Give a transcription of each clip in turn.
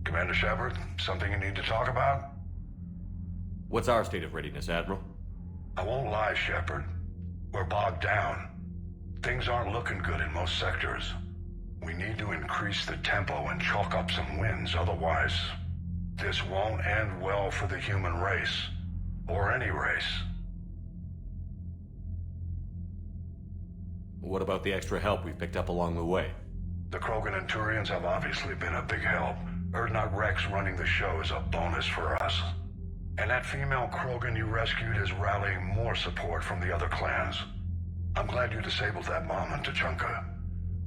Commander Shepard, something you need to talk about? What's our state of readiness, Admiral? I won't lie, Shepard. We're bogged down. Things aren't looking good in most sectors. We need to increase the tempo and chalk up some wins, otherwise, this won't end well for the human race. Or any race. What about the extra help we've picked up along the way? The Krogan and Turians have obviously been a big help. Urdnot Rex running the show is a bonus for us. And that female Krogan you rescued is rallying more support from the other clans. I'm glad you disabled that bomb on Tachanka.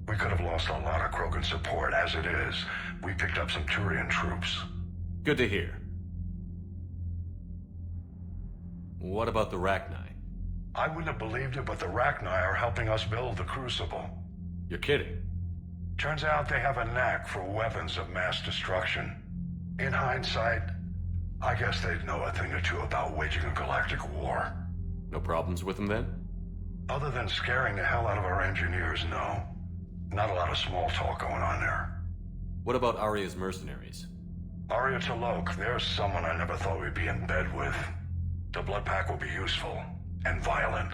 We could have lost a lot of Krogan support. As it is, we picked up some Turian troops. Good to hear. What about the Rachni? I wouldn't have believed it, but the Rachni are helping us build the Crucible. You're kidding. Turns out they have a knack for weapons of mass destruction. In hindsight, I guess they'd know a thing or two about waging a galactic war. No problems with them then? Other than scaring the hell out of our engineers, no. Not a lot of small talk going on there. What about Arya's mercenaries? Arya T'Lok, there's someone I never thought we'd be in bed with. The Blood Pack will be useful. And violent.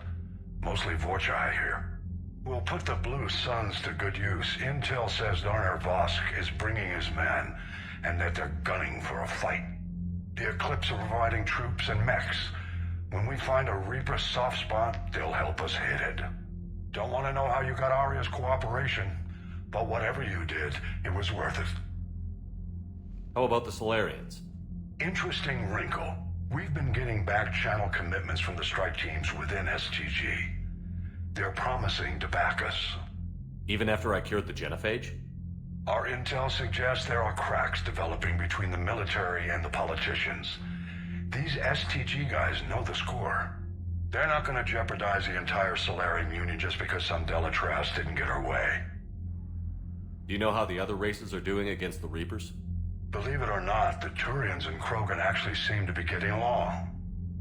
Mostly Vorcha, I hear. We'll put the Blue Suns to good use. Intel says Darner Vosk is bringing his men, and that they're gunning for a fight. The Eclipse are providing troops and mechs. When we find a Reaper soft spot, they'll help us hit it. Don't want to know how you got Arya's cooperation, but whatever you did, it was worth it. How about the Solarians? Interesting wrinkle. We've been getting back-channel commitments from the strike teams within STG. They're promising to back us. Even after I cured the genophage? Our intel suggests there are cracks developing between the military and the politicians. These STG guys know the score. They're not going to jeopardize the entire Solarian Union just because some Delatras didn't get our way. Do you know how the other races are doing against the Reapers? Believe it or not, the Turians and Krogan actually seem to be getting along.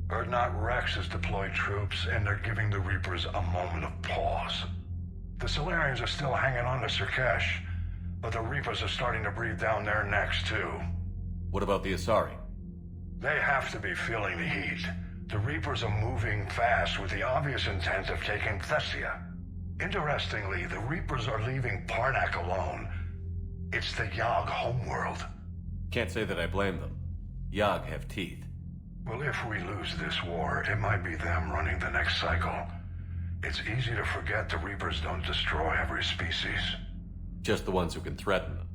Urdnot Rex has deployed troops, and they're giving the Reapers a moment of pause. The Solarians are still hanging on to Surkesh, but the Reapers are starting to breathe down their necks, too. What about the Asari? They have to be feeling the heat. The Reapers are moving fast with the obvious intent of taking Thessia. Interestingly, the Reapers are leaving Parnak alone. It's the Yogg homeworld. Can't say that I blame them. Yogg have teeth. Well, if we lose this war, it might be them running the next cycle. It's easy to forget the Reapers don't destroy every species. Just the ones who can threaten them.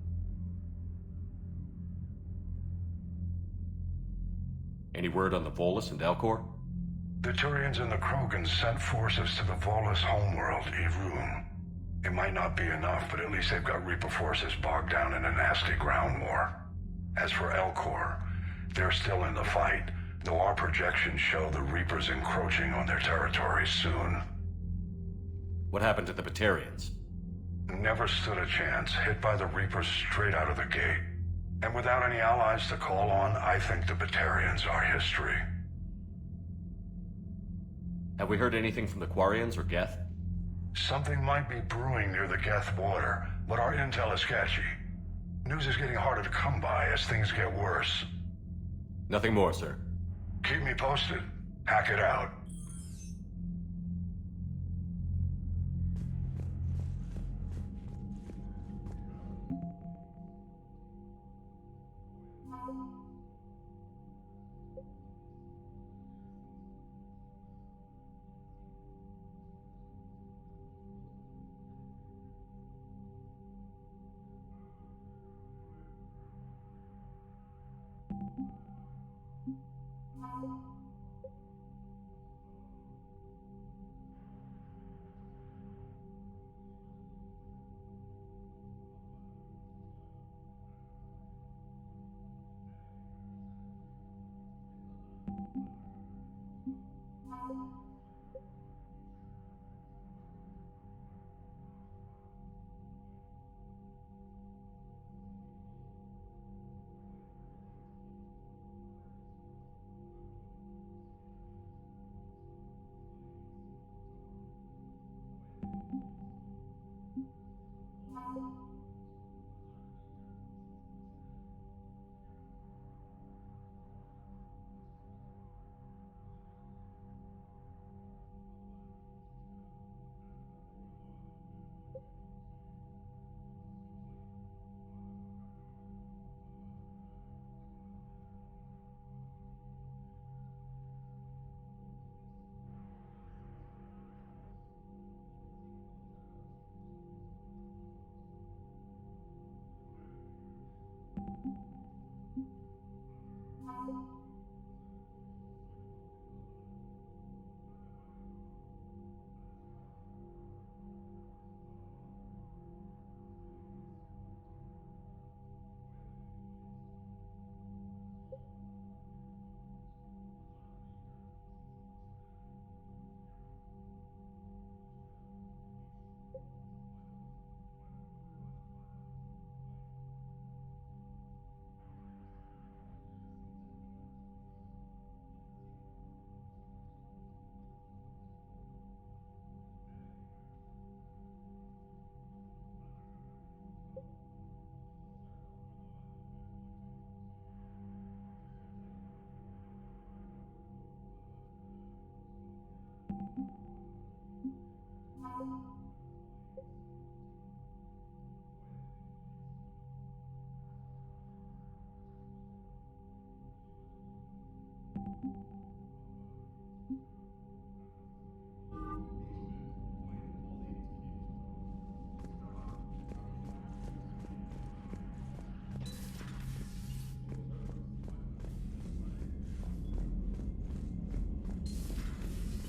Any word on the Volus and Elcor? The Turians and the Krogan sent forces to the Volus homeworld, Irun. It might not be enough, but at least they've got Reaper forces bogged down in a nasty ground war. As for Elcor, they're still in the fight, though our projections show the Reapers encroaching on their territory soon. What happened to the Batarians? Never stood a chance, hit by the Reapers straight out of the gate. And without any allies to call on, I think the Batarians are history. Have we heard anything from the Quarians or Geth? Something might be brewing near the Geth border, but our intel is sketchy. News is getting harder to come by as things get worse. Nothing more, sir. Keep me posted. Hack it out.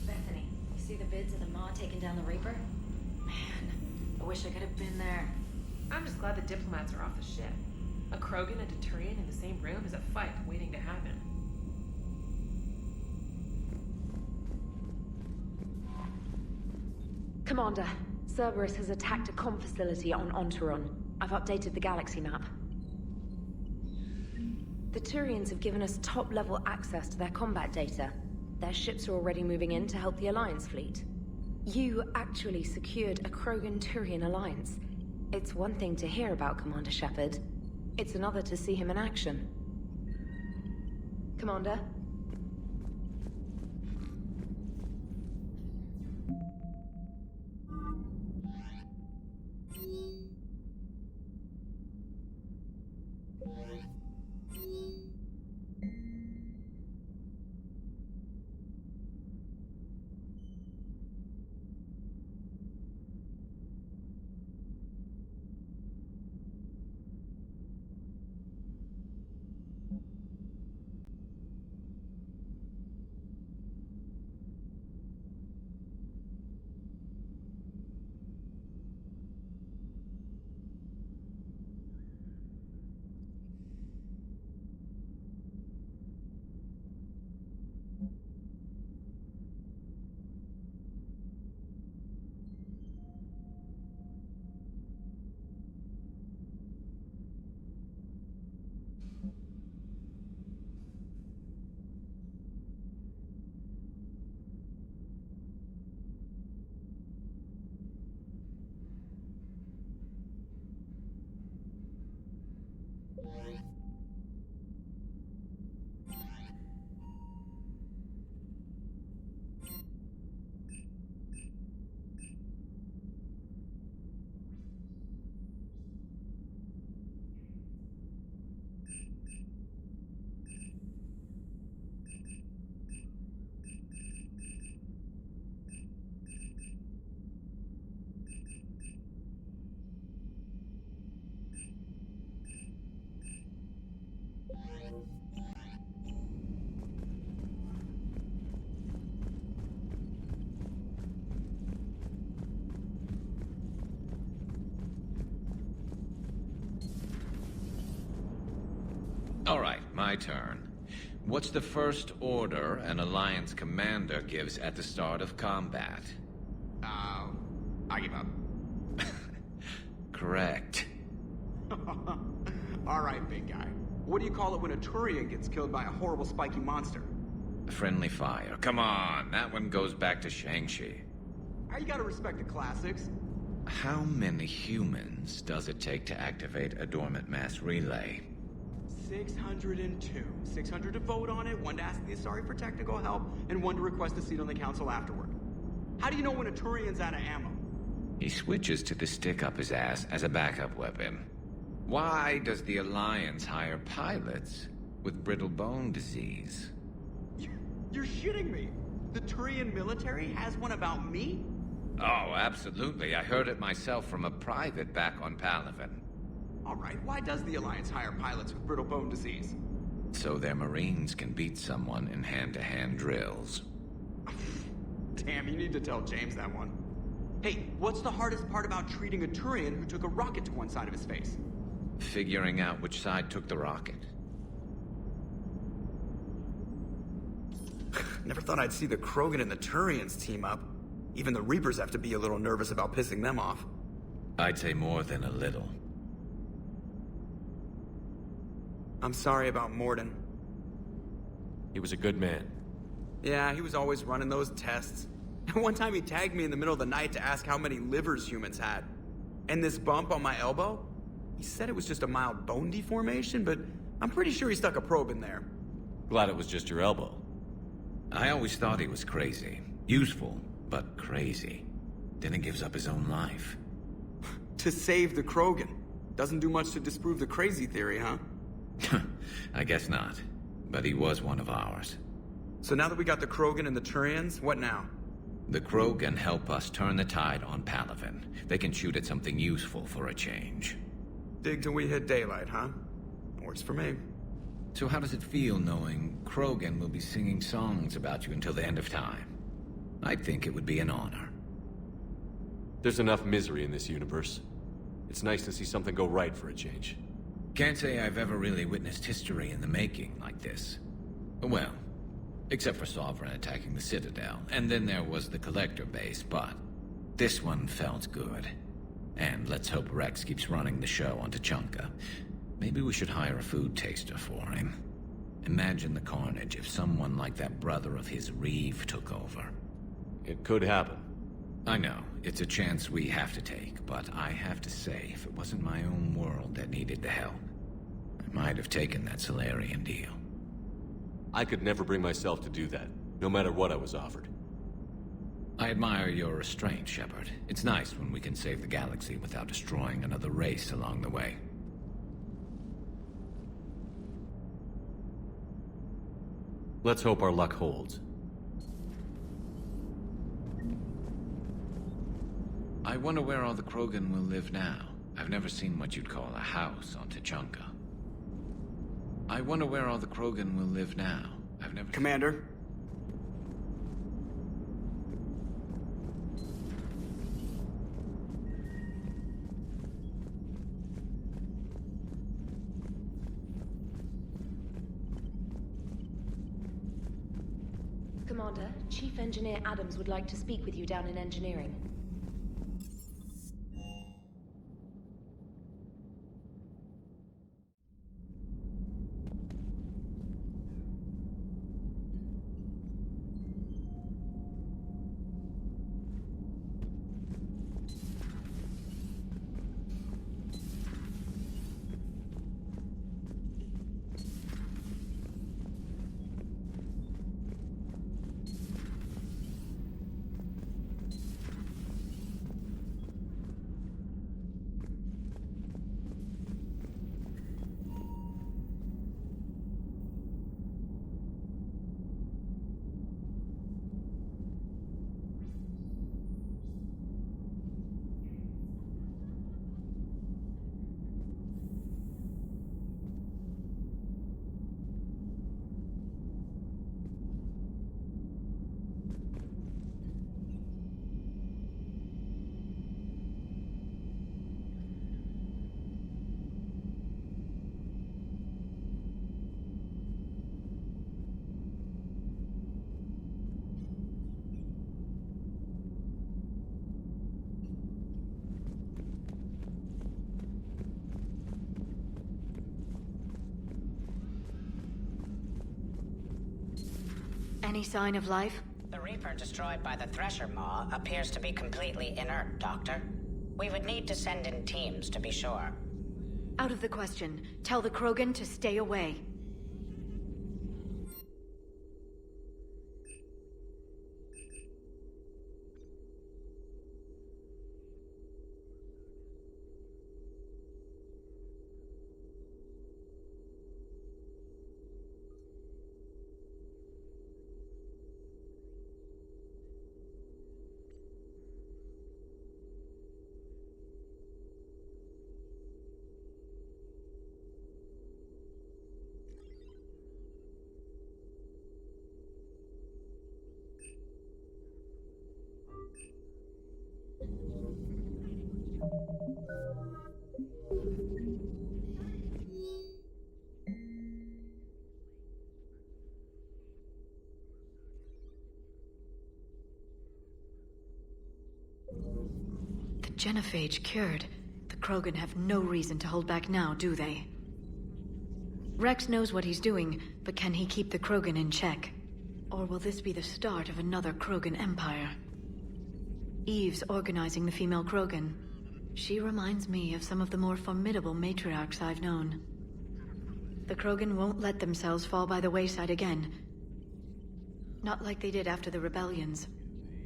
Bethany, you see the vids of the Maw taking down the Reaper? Man, I wish I could have been there. I'm just glad the diplomats are off the ship. A Krogan and a Turian in the same room is a fight waiting to happen. Commander, Cerberus has attacked a comm facility on Ontaron. I've updated the galaxy map. The Turians have given us top-level access to their combat data. Their ships are already moving in to help the Alliance fleet. You actually secured a Krogan-Turian alliance. It's one thing to hear about Commander Shepard. It's another to see him in action. Commander? All right, my turn. What's the first order an Alliance commander gives at the start of combat? I give up. Correct. All right, big guy. What do you call it when a Turian gets killed by a horrible spiky monster? Friendly fire. Come on, that one goes back to Shang-Chi. You gotta respect the classics. How many humans does it take to activate a dormant mass relay? 602. 600 to vote on it, 1 to ask the Asari for technical help, and 1 to request a seat on the council afterward. How do you know when a Turian's out of ammo? He switches to the stick up his ass as a backup weapon. Why does the Alliance hire pilots with brittle bone disease? You're shitting me. The Turian military has one about me? Oh, absolutely. I heard it myself from a private back on Palaven. All right, why does the Alliance hire pilots with brittle bone disease? So their Marines can beat someone in hand-to-hand drills. Damn, you need to tell James that one. Hey, what's the hardest part about treating a Turian who took a rocket to one side of his face? Figuring out which side took the rocket. Never thought I'd see the Krogan and the Turians team up. Even the Reapers have to be a little nervous about pissing them off. I'd say more than a little. I'm sorry about Morden. He was a good man. Yeah, he was always running those tests. And one time he tagged me in the middle of the night to ask how many livers humans had. And this bump on my elbow? He said it was just a mild bone deformation, but I'm pretty sure he stuck a probe in there. Glad it was just your elbow. I always thought he was crazy. Useful, but crazy. Then he gives up his own life. To save the Krogan. Doesn't do much to disprove the crazy theory, huh? I guess not. But he was one of ours. So now that we got the Krogan and the Turians, what now? The Krogan help us turn the tide on Palaven. They can shoot at something useful for a change. Dig till we hit daylight, huh? Works for me. So how does it feel knowing Krogan will be singing songs about you until the end of time? I think it would be an honor. There's enough misery in this universe. It's nice to see something go right for a change. Can't say I've ever really witnessed history in the making like this. Well, except for Sovereign attacking the Citadel, and then there was the Collector base, but this one felt good. And let's hope Rex keeps running the show on Tuchanka. Maybe we should hire a food taster for him. Imagine the carnage if someone like that brother of his, Reeve, took over. It could happen. I know, it's a chance we have to take, but I have to say, if it wasn't my own world that needed the help, I might have taken that Solarian deal. I could never bring myself to do that, no matter what I was offered. I admire your restraint, Shepard. It's nice when we can save the galaxy without destroying another race along the way. Let's hope our luck holds. I wonder where all the Krogan will live now. I've never seen what you'd call a house on Tuchanka. I wonder where all the Krogan will live now. I've never... Commander? Commander, Chief Engineer Adams would like to speak with you down in engineering. Any sign of life? The Reaper destroyed by the Thresher Maw appears to be completely inert, Doctor. We would need to send in teams to be sure. Out of the question. Tell the Krogan to stay away. Genophage cured. The Krogan have no reason to hold back now, do they? Rex knows what he's doing, but can he keep the Krogan in check? Or will this be the start of another Krogan empire? Eve's organizing the female Krogan. She reminds me of some of the more formidable matriarchs I've known. The Krogan won't let themselves fall by the wayside again. Not like they did after the rebellions.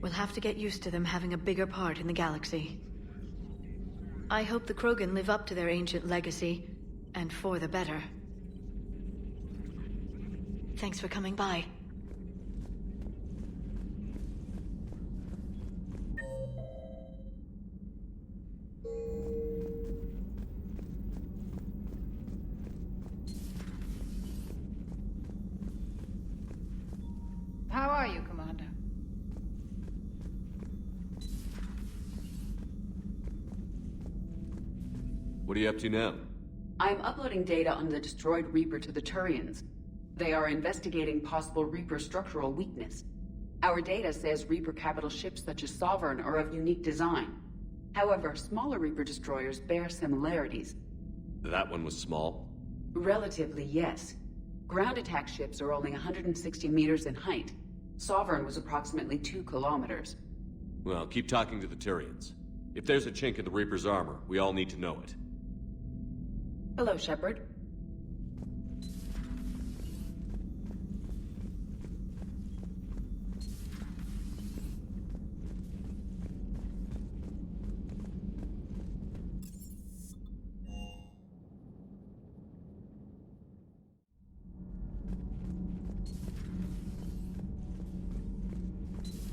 We'll have to get used to them having a bigger part in the galaxy. I hope the Krogan live up to their ancient legacy, and for the better. Thanks for coming by. are you, Commander? What are you up to now? I'm uploading data on the destroyed Reaper to the Turians. They are investigating possible Reaper structural weakness. Our data says Reaper capital ships such as Sovereign are of unique design. However, smaller Reaper destroyers bear similarities. That one was small? Relatively, yes. Ground attack ships are only 160 meters in height. Sovereign was approximately 2 kilometers. Well, keep talking to the Tyrians. If there's a chink in the Reaper's armor, we all need to know it. Hello, Shepard.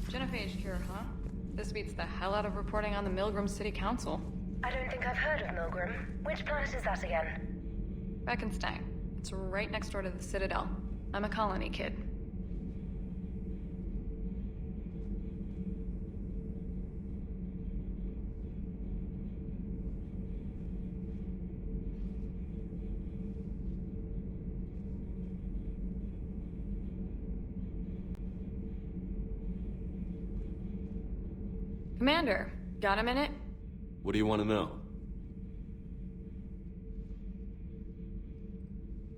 Genophage cure, huh? This beats the hell out of reporting on the Milgram City Council. I don't think I've heard of Milgram. Which planet is that again? Beckenstein. It's right next door to the Citadel. I'm a colony kid. Commander, got a minute? What do you want to know?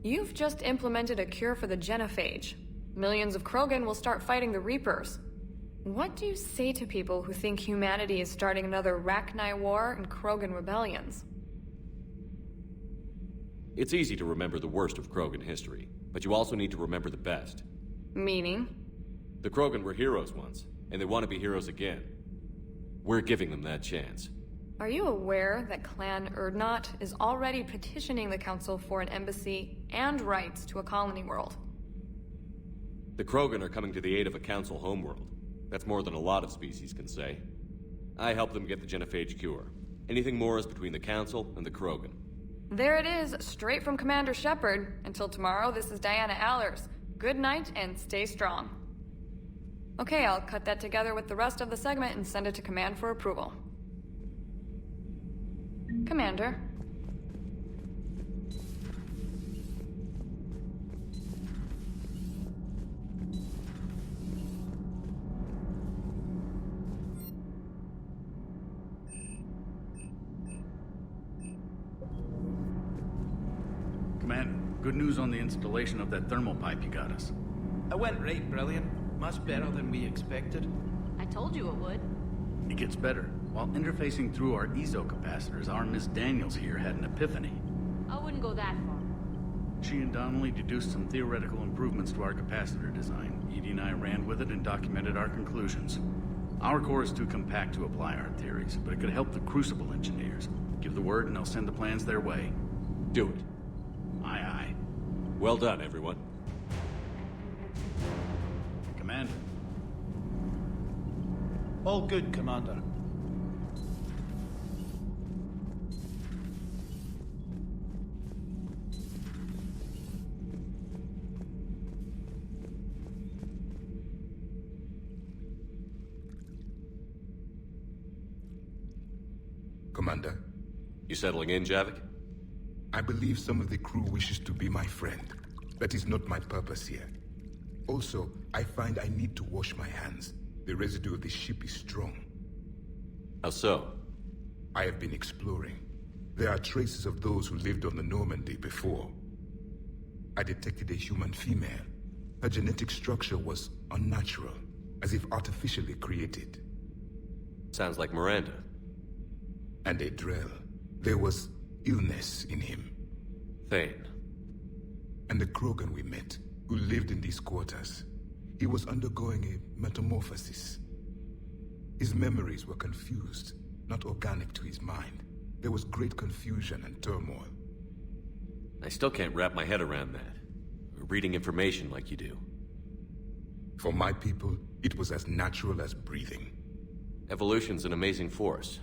You've just implemented a cure for the genophage. Millions of Krogan will start fighting the Reapers. What do you say to people who think humanity is starting another Rachni War and Krogan rebellions? It's easy to remember the worst of Krogan history, but you also need to remember the best. Meaning? The Krogan were heroes once, and they want to be heroes again. We're giving them that chance. Are you aware that Clan Urdnot is already petitioning the Council for an embassy and rights to a colony world? The Krogan are coming to the aid of a Council homeworld. That's more than a lot of species can say. I helped them get the genophage cure. Anything more is between the Council and the Krogan. There it is, straight from Commander Shepard. Until tomorrow, this is Diana Allers. Good night and stay strong. Okay, I'll cut that together with the rest of the segment and send it to Command for approval. Commander. Commander, good news on the installation of that thermal pipe you got us. It went right brilliant. Much better than we expected. I told you it would. It gets better. While interfacing through our ezo capacitors, our Miss Daniels here had an epiphany. I wouldn't go that far. She and Donnelly deduced some theoretical improvements to our capacitor design. Edie and I ran with it and documented our conclusions. Our core is too compact to apply our theories, but it could help the Crucible engineers. Give the word and I'll send the plans their way. Do it. Aye, aye. Well done, everyone. Commander. All good, Commander. Commander. You settling in, Javik? I believe some of the crew wishes to be my friend. That is not my purpose here. Also, I find I need to wash my hands. The residue of the ship is strong. How so? I have been exploring. There are traces of those who lived on the Normandy before. I detected a human female. Her genetic structure was unnatural, as if artificially created. Sounds like Miranda. And a Drell. There was illness in him. Thane. And the Krogan we met, who lived in these quarters. He was undergoing a metamorphosis. His memories were confused, not organic to his mind. There was great confusion and turmoil. I still can't wrap my head around that. Reading information like you do. For my people, it was as natural as breathing. Evolution's an amazing force.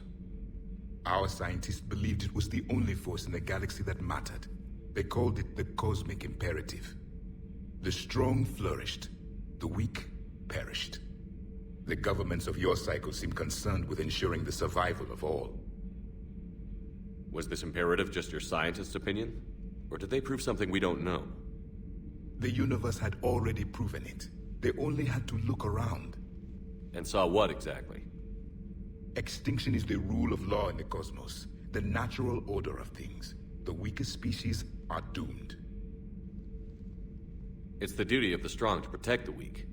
Our scientists believed it was the only force in the galaxy that mattered. They called it the cosmic imperative. The strong flourished, the weak perished. The governments of your cycle seem concerned with ensuring the survival of all. Was this imperative just your scientist's opinion? Or did they prove something we don't know? The universe had already proven it. They only had to look around. And saw what exactly? Extinction is the rule of law in the cosmos, the natural order of things. The weakest species are doomed. It's the duty of the strong to protect the weak.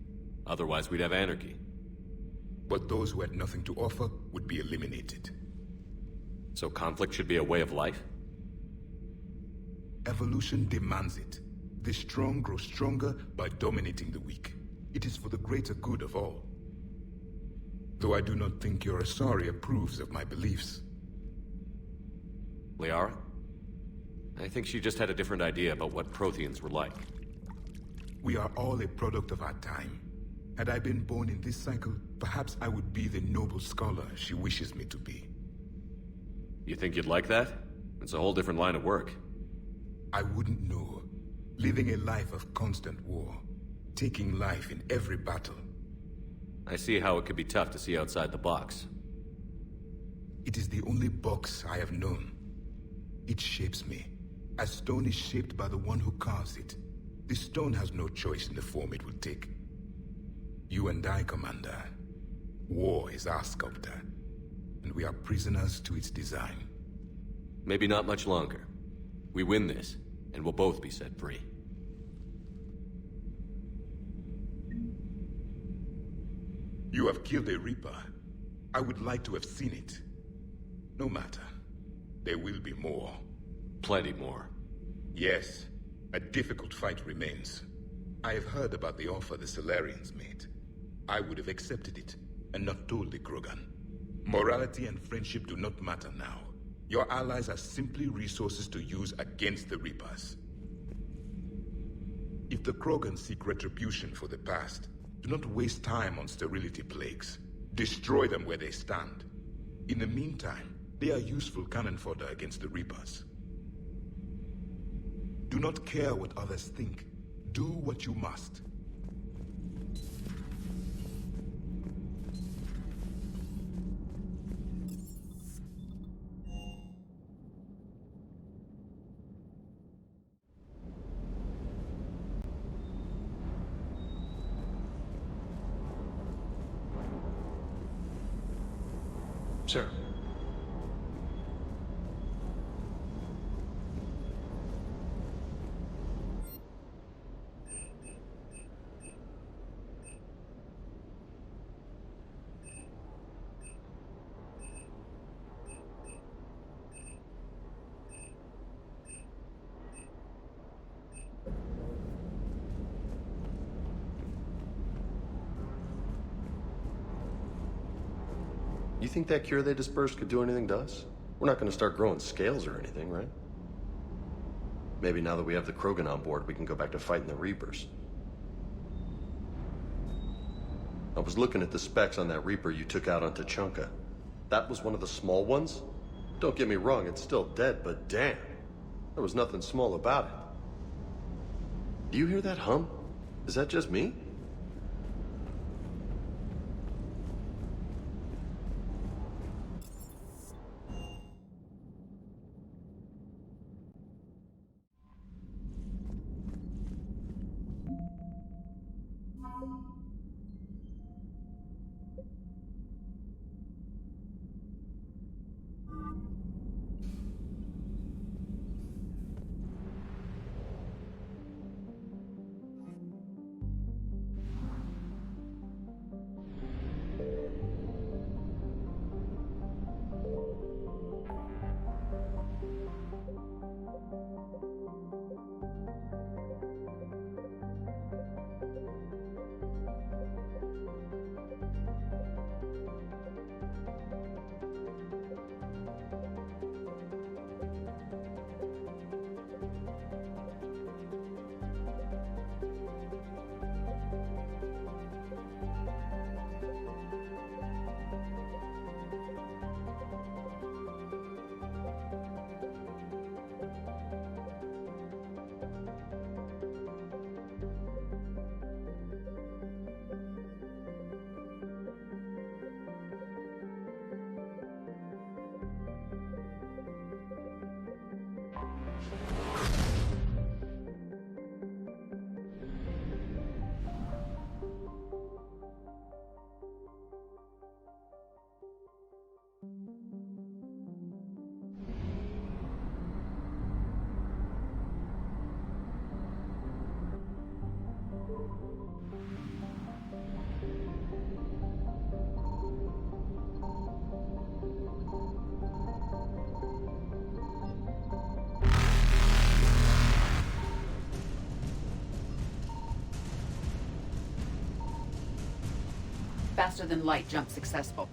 Otherwise, we'd have anarchy. But those who had nothing to offer would be eliminated. So conflict should be a way of life? Evolution demands it. The strong grow stronger by dominating the weak. It is for the greater good of all. Though I do not think your Asari approves of my beliefs. Liara? I think she just had a different idea about what Protheans were like. We are all a product of our time. Had I been born in this cycle, perhaps I would be the noble scholar she wishes me to be. You think you'd like that? It's a whole different line of work. I wouldn't know. Living a life of constant war. Taking life in every battle. I see how it could be tough to see outside the box. It is the only box I have known. It shapes me, as stone is shaped by the one who carves it. The stone has no choice in the form it will take. You and I, Commander. War is our sculptor, and we are prisoners to its design. Maybe not much longer. We win this, and we'll both be set free. You have killed a Reaper. I would like to have seen it. No matter. There will be more. Plenty more. Yes. A difficult fight remains. I have heard about the offer the Solarians made. I would have accepted it, and not told the Krogan. Morality and friendship do not matter now. Your allies are simply resources to use against the Reapers. If the Krogan seek retribution for the past, do not waste time on sterility plagues. Destroy them where they stand. In the meantime, they are useful cannon fodder against the Reapers. Do not care what others think. Do what you must. Sir. You think that cure they dispersed could do anything to us? We're not going to start growing scales or anything, right? Maybe now that we have the Krogan on board, we can go back to fighting the Reapers. I was looking at the specs on that Reaper you took out on Tachanka. That was one of the small ones? Don't get me wrong, it's still dead, but damn. There was nothing small about it. Do you hear that hum? Is that just me? faster-than-light jump successful.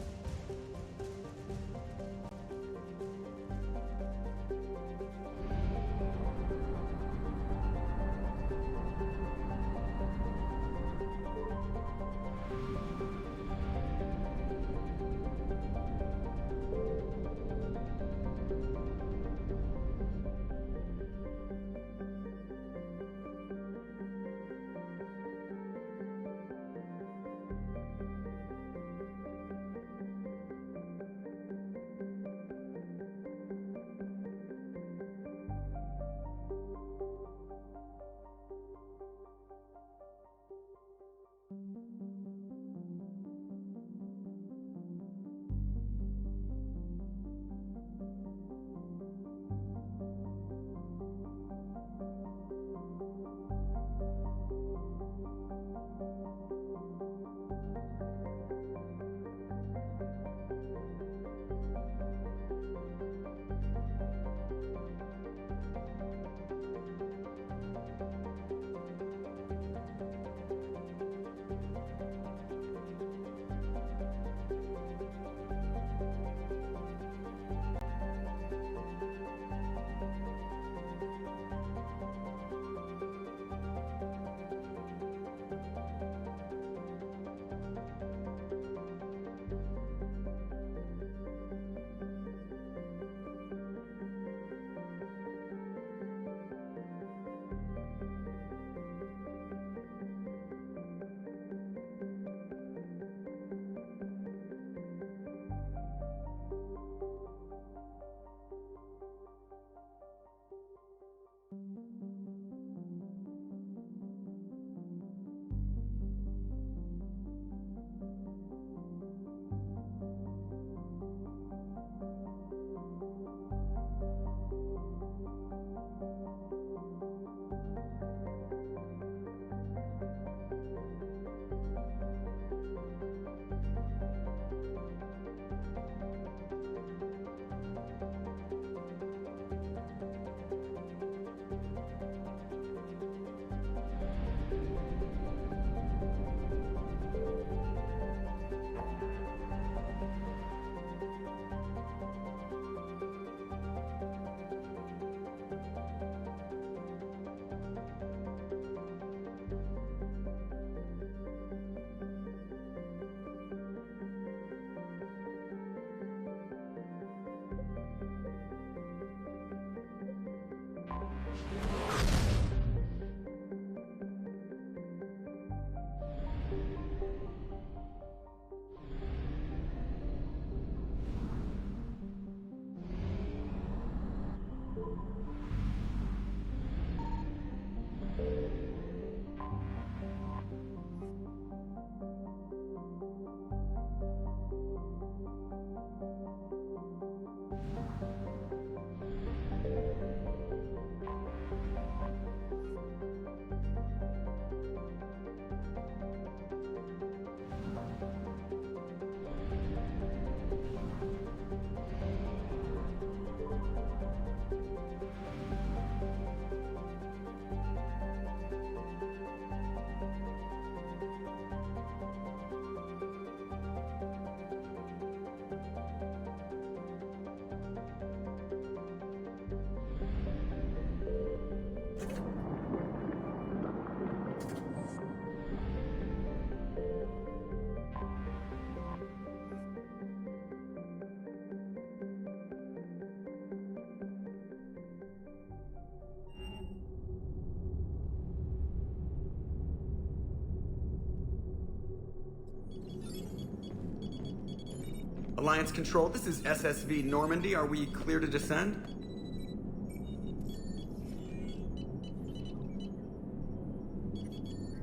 Alliance Control, this is SSV Normandy. Are we clear to descend?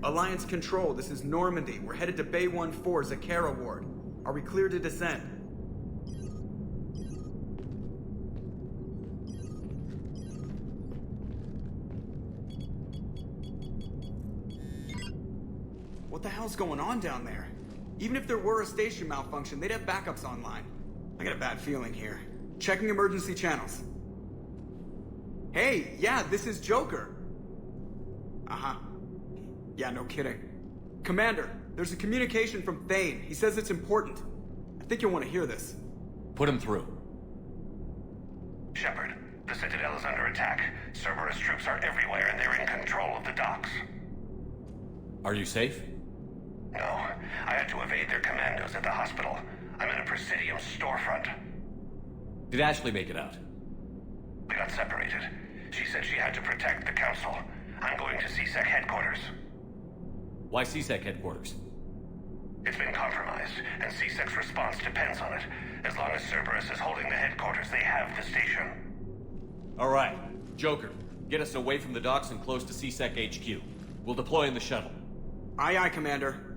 Alliance Control, this is Normandy. We're headed to Bay 1-4, Zakara Ward. Are we clear to descend? What the hell's going on down there? Even if there were a station malfunction, they'd have backups online. I got a bad feeling here. Checking emergency channels. Hey, yeah, this is Joker. Uh-huh. Yeah, no kidding. Commander, There's a communication from Thane. He says it's important. I think you'll want to hear this. Put him through. Shepard, the Citadel is under attack. Cerberus troops are everywhere and they're in control of the docks. Are you safe? No, I had to evade their commandos at the hospital. I'm in a Presidium storefront. Did Ashley make it out? We got separated. She said she had to protect the Council. I'm going to CSEC headquarters. Why CSEC headquarters? It's been compromised, and CSEC's response depends on it. As long as Cerberus is holding the headquarters, they have the station. All right. Joker, get us away from the docks and close to CSEC HQ. We'll deploy in the shuttle. Aye, aye, Commander.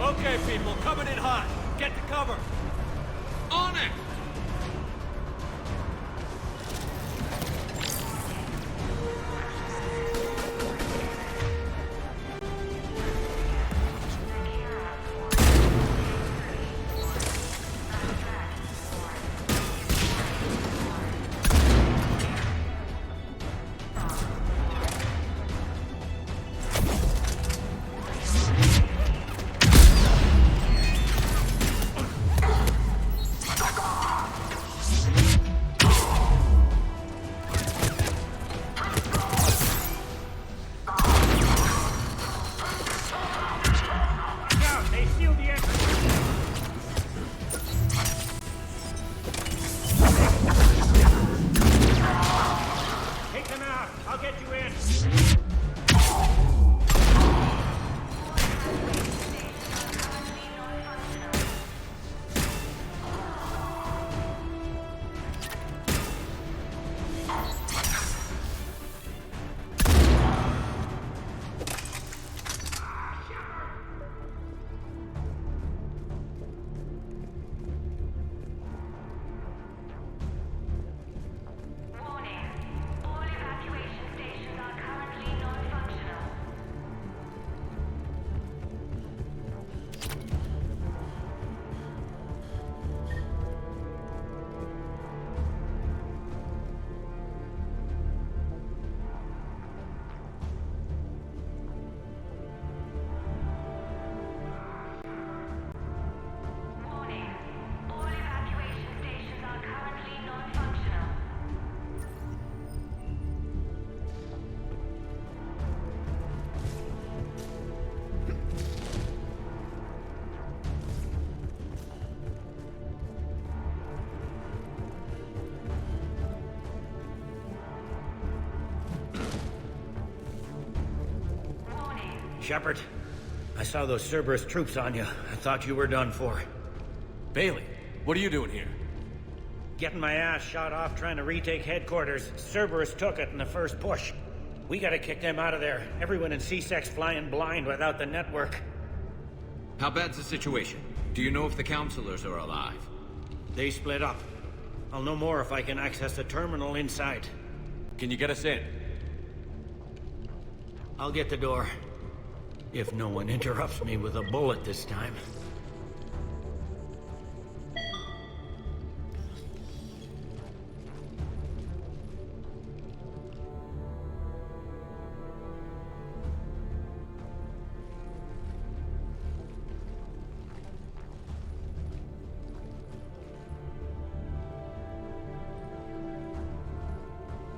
Okay, people, coming in hot. Get to cover. On it! Shepard, I saw those Cerberus troops on you. I thought you were done for. Bailey, what are you doing here? Getting my ass shot off trying to retake headquarters. Cerberus took it in the first push. We gotta kick them out of there. Everyone in CSEC's flying blind without the network. How bad's the situation? Do you know if the counselors are alive? They split up. I'll know more if I can access the terminal inside. Can you get us in? I'll get the door. If no one interrupts me with a bullet this time.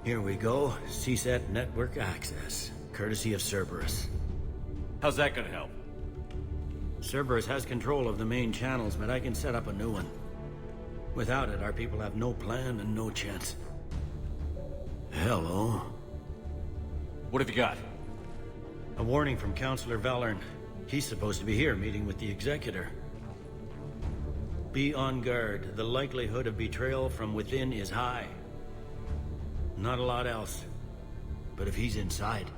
Here we go. CSET network access, courtesy of Cerberus. How's that gonna help? Cerberus has control of the main channels, but I can set up a new one. Without it, our people have no plan and no chance. Hello. What have you got? A warning from Counselor Valern. He's supposed to be here meeting with the Executor. Be on guard. The likelihood of betrayal from within is high. Not a lot else. But if he's inside...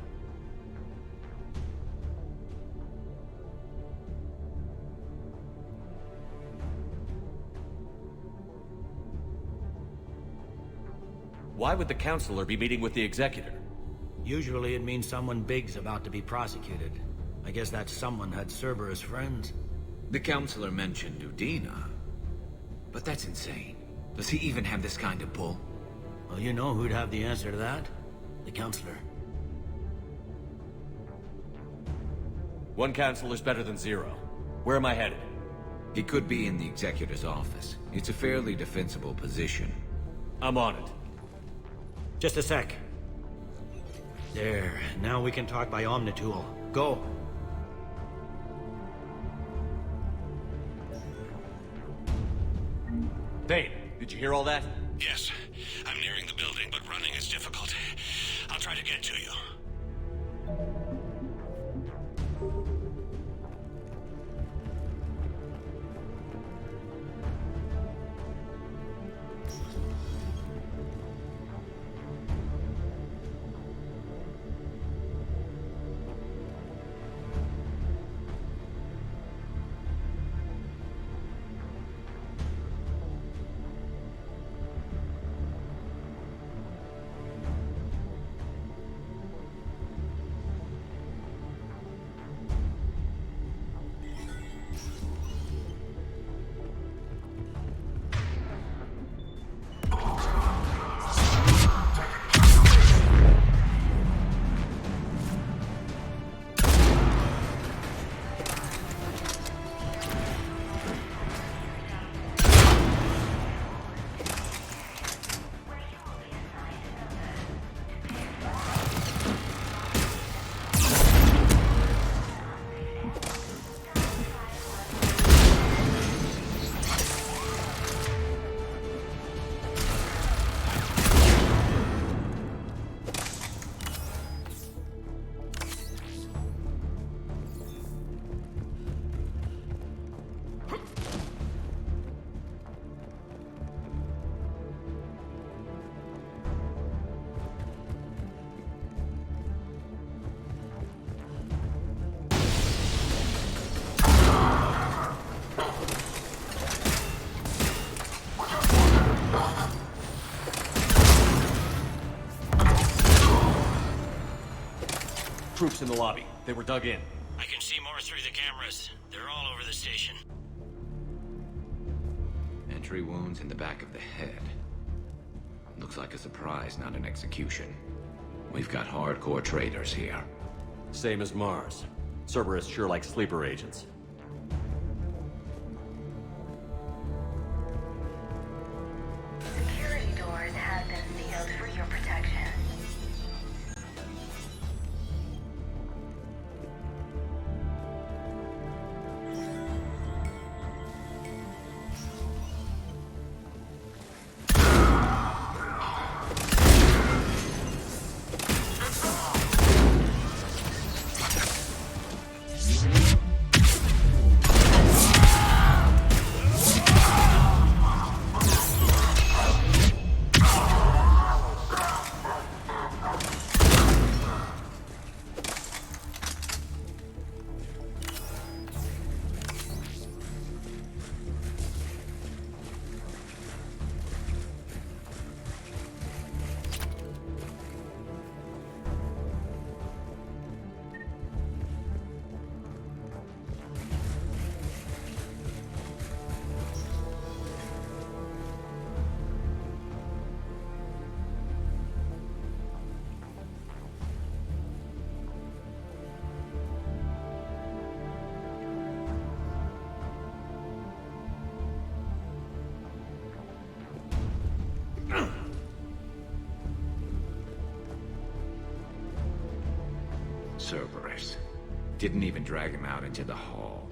Why would the Counselor be meeting with the Executor? Usually it means someone big's about to be prosecuted. I guess that someone had Cerberus friends. The Counselor mentioned Udina. But that's insane. Does he even have this kind of pull? Well, you know who'd have the answer to that? The Counselor. One Counselor's better than zero. Where am I headed? He could be in the Executor's office. It's a fairly defensible position. I'm on it. Just a sec. There. Now we can talk by Omnitool. Go. Thane, did you hear all that? Yes. I'm nearing the building, but running is difficult. I'll try to get to you. Troops in the lobby. They were dug in. I can see more through the cameras. They're all over the station. Entry wounds in the back of the head. Looks like a surprise, not an execution. We've got hardcore traitors here. Same as Mars. Cerberus sure likes sleeper agents. Security doors have been sealed for your protection. Cerberus. Didn't even drag him out into the hall.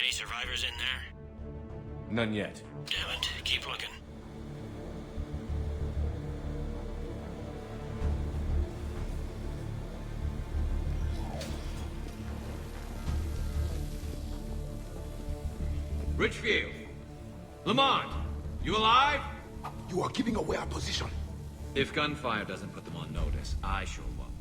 Any survivors in there? None yet. Damn it. Keep looking. Richfield! Lamont! You alive? You are giving away our position. If gunfire doesn't put them on notice, I sure won't.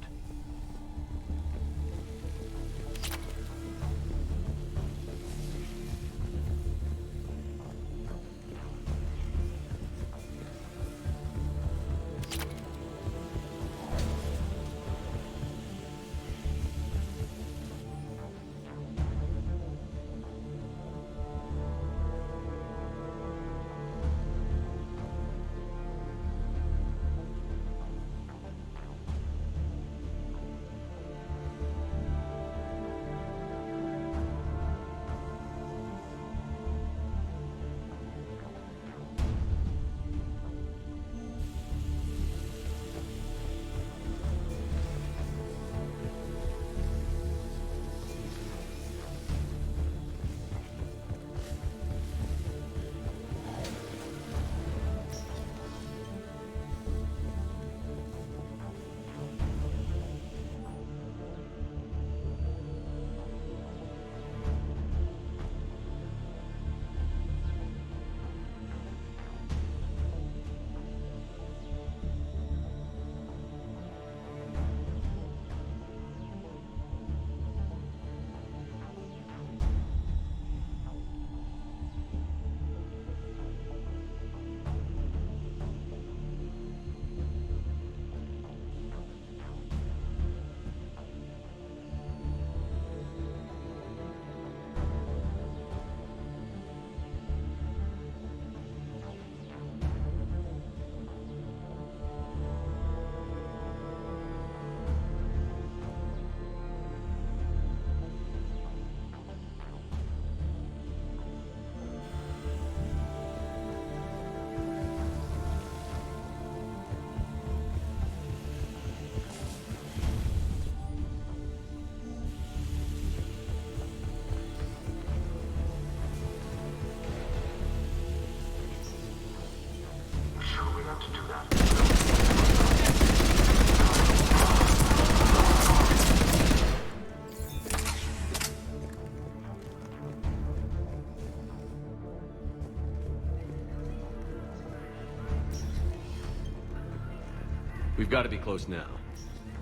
gotta be close now.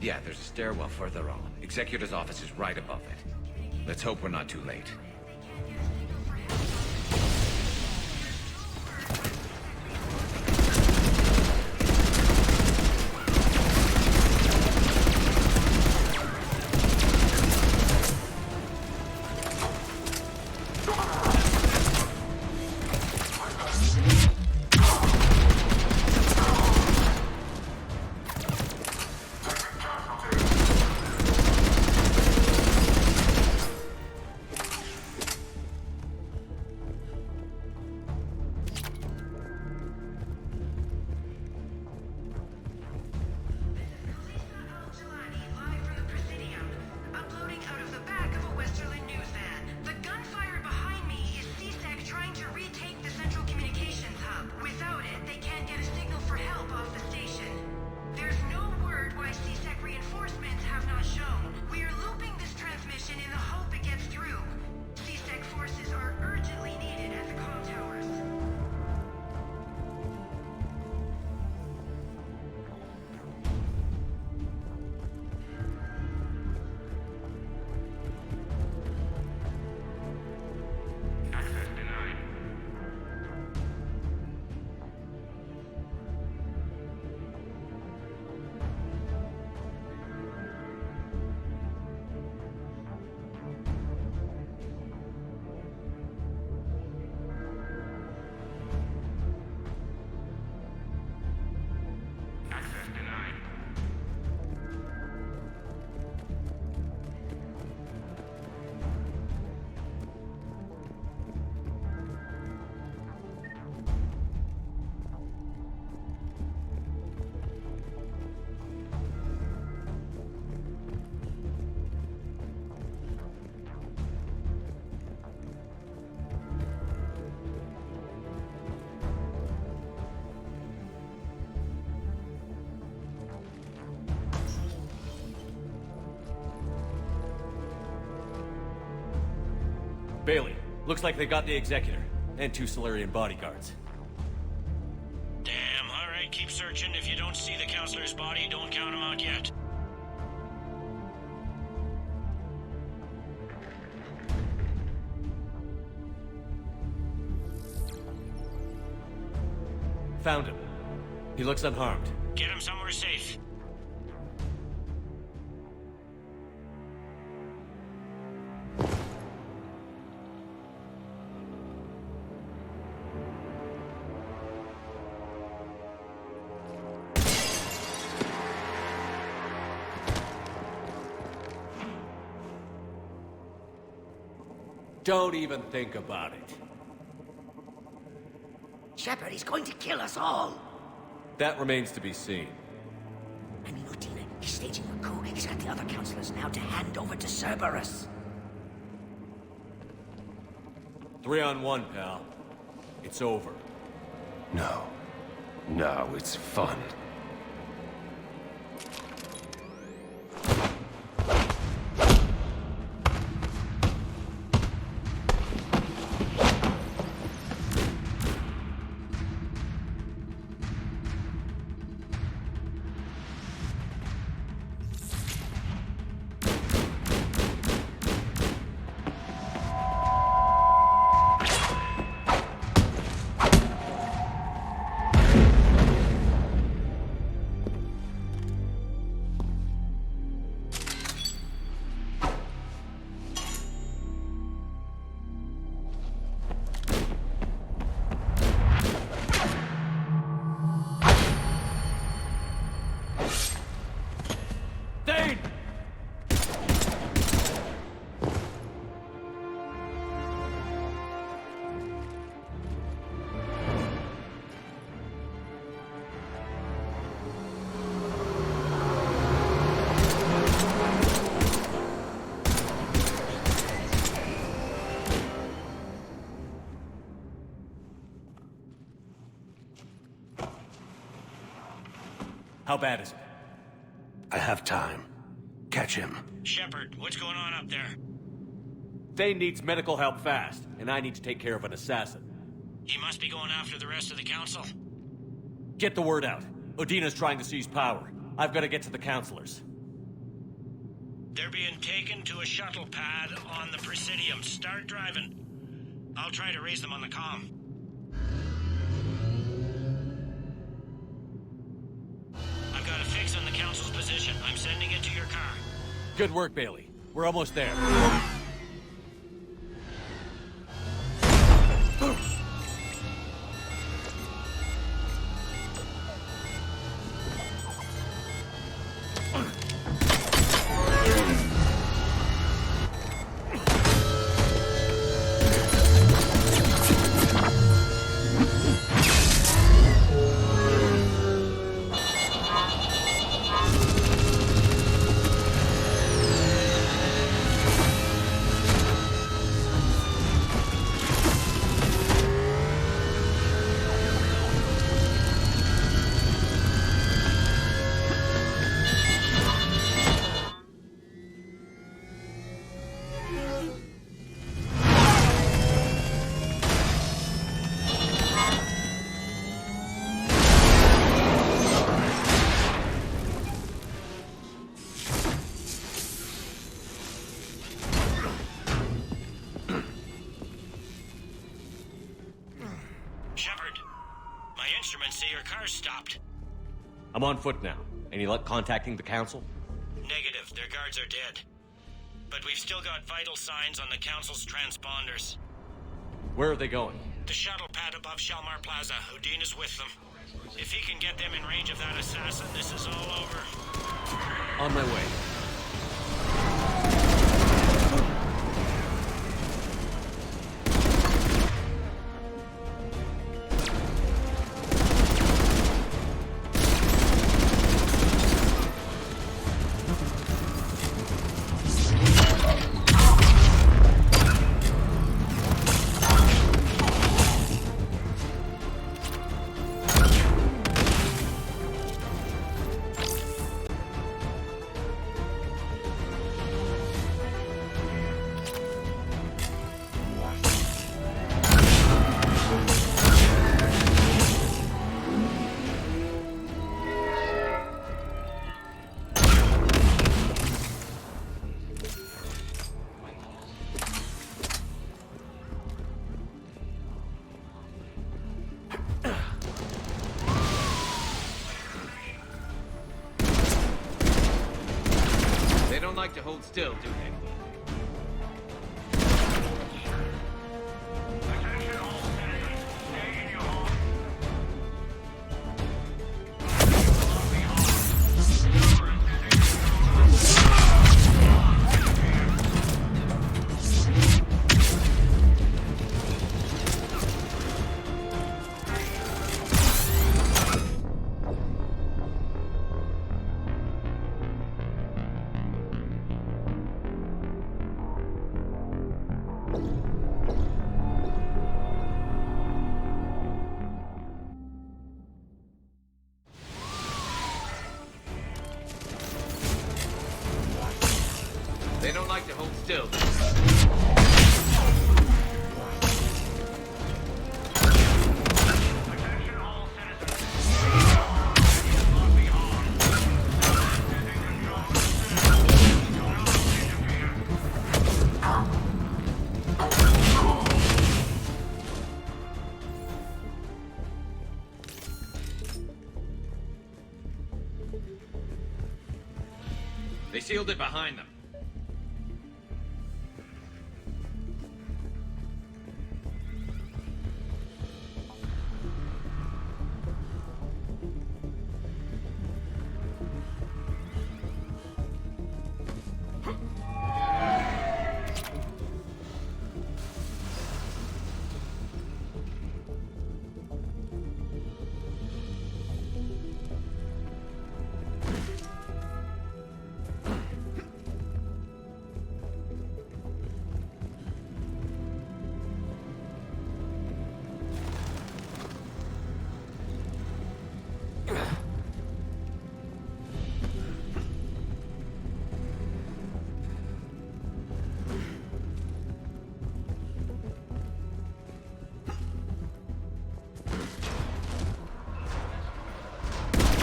Yeah, there's a stairwell further on. Executor's office is right above it. Let's hope we're not too late. Bailey, looks like they got the Executor, and 2 Solarian bodyguards. Damn, alright, keep searching. If you don't see the counselor's body, don't count him out yet. Found him. He looks unharmed. Get him somewhere safe. Don't even think about it. Shepard, he's going to kill us all. That remains to be seen. I mean, Udina, he's staging a coup. He's got the other counselors now to hand over to Cerberus. 3-on-1, pal. It's over. No. No, it's fun. How bad is it? I have time. Catch him. Shepard, what's going on up there? Thane needs medical help fast, and I need to take care of an assassin. He must be going after the rest of the council. Get the word out. Odina's trying to seize power. I've got to get to the counselors. They're being taken to a shuttle pad on the Presidium. Start driving. I'll try to raise them on the comm. I've got a fix on the Council's position. I'm sending it to your car. Good work, Bailey. We're almost there. I'm on foot now. Any luck contacting the Council? Negative. Their guards are dead. But we've still got vital signs on the Council's transponders. Where are they going? The shuttle pad above Shalmar Plaza. Houdin is with them. If he can get them in range of that assassin, this is all over. On my way. Like to hold still, do they? They don't like to hold still. They sealed it behind them.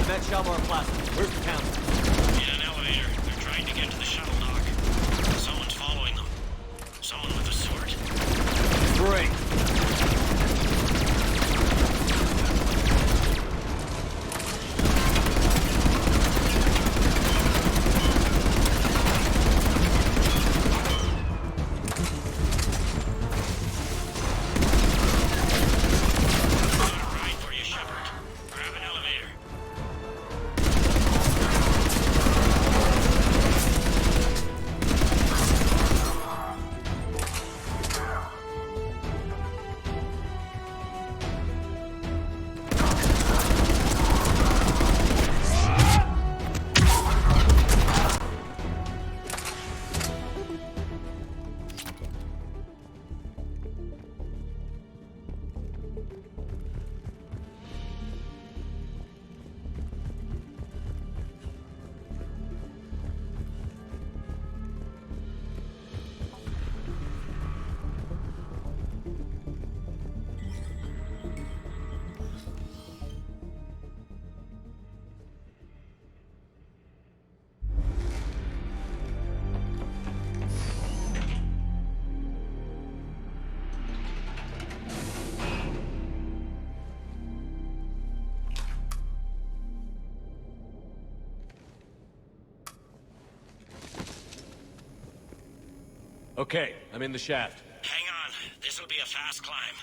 Met Shalmar Plaza. Where's the council? In an elevator. They're trying to get to the shuttle dock. Someone's following them. Someone with a sword. Great. Okay, I'm in the shaft. Hang on. This'll be a fast climb.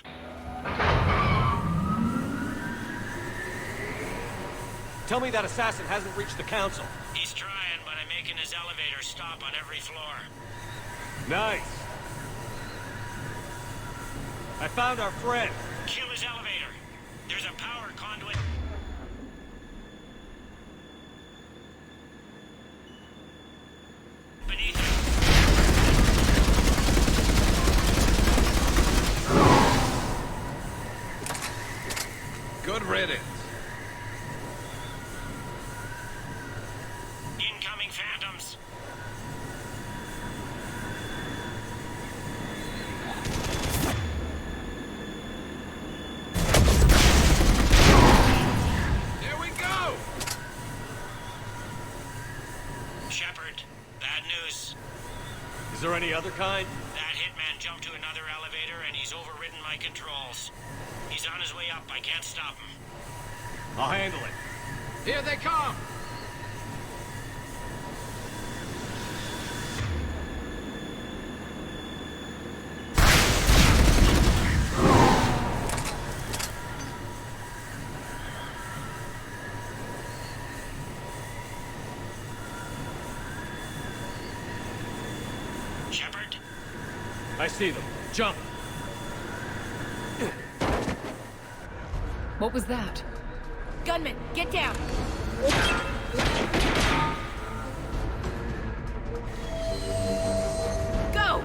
Tell me that assassin hasn't reached the council. He's trying, but I'm making his elevator stop on every floor. Nice. I found our friend. Kill his elevator. There's a power conduit. Beneath it. Good riddance. Incoming phantoms. There we go! Shepard, bad news. Is there any other kind? That hitman jumped to another elevator and he's overridden my controls. He's on his way up. I can't stop him. I'll handle it. Here they come! Shepard? I see them. Jump! What was that? Gunman, get down! Go!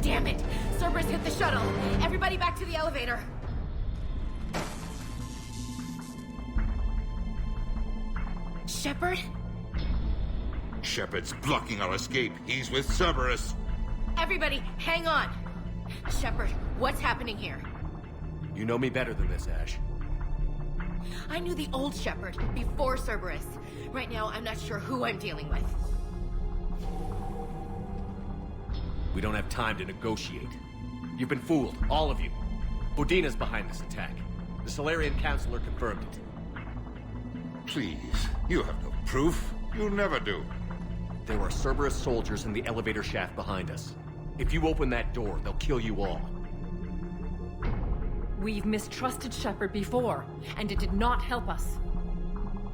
Damn it! Cerberus hit the shuttle! Everybody back to the elevator! Shepard? Shepard's blocking our escape. He's with Cerberus. Everybody, hang on! Shepard, what's happening here? You know me better than this, Ash. I knew the old Shepard before Cerberus. Right now, I'm not sure who I'm dealing with. We don't have time to negotiate. You've been fooled, all of you. Udina's behind this attack. The Solarian Councilor confirmed it. Please, you have no proof. You never do. There are Cerberus soldiers in the elevator shaft behind us. If you open that door, they'll kill you all. We've mistrusted Shepard before, and it did not help us.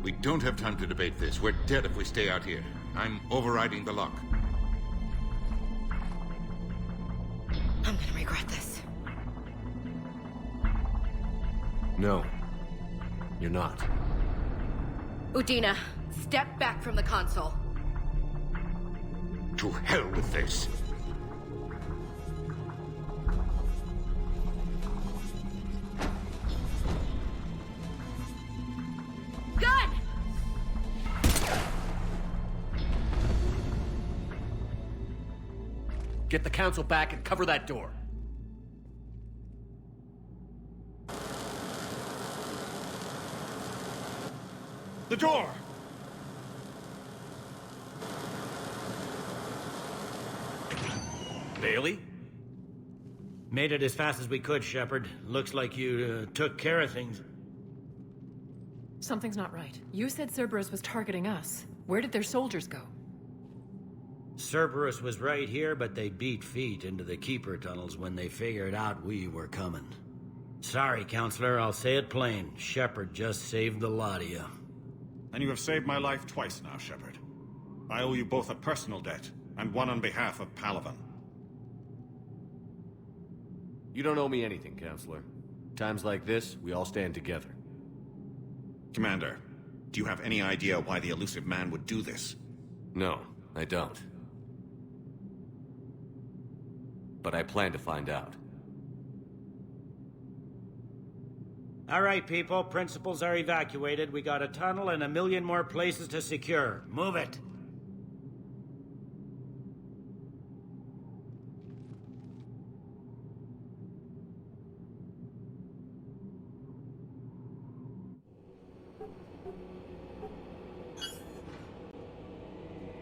We don't have time to debate this. We're dead if we stay out here. I'm overriding the lock. I'm gonna regret this. No. You're not. Udina, step back from the console. To hell with this. Gun! Get the council back and cover that door. The door! Bailey? Made it as fast as we could, Shepard. Looks like you took care of things. Something's not right. You said Cerberus was targeting us. Where did their soldiers go? Cerberus was right here, but they beat feet into the Keeper tunnels when they figured out we were coming. Sorry, Counselor, I'll say it plain. Shepard just saved the lot of you. And you have saved my life twice now, Shepard. I owe you both a personal debt, and one on behalf of Palaven. You don't owe me anything, Counselor. Times like this, we all stand together. Commander, do you have any idea why the elusive man would do this? No, I don't. But I plan to find out. All right, people. Principals are evacuated. We got a tunnel and 1 million more places to secure. Move it.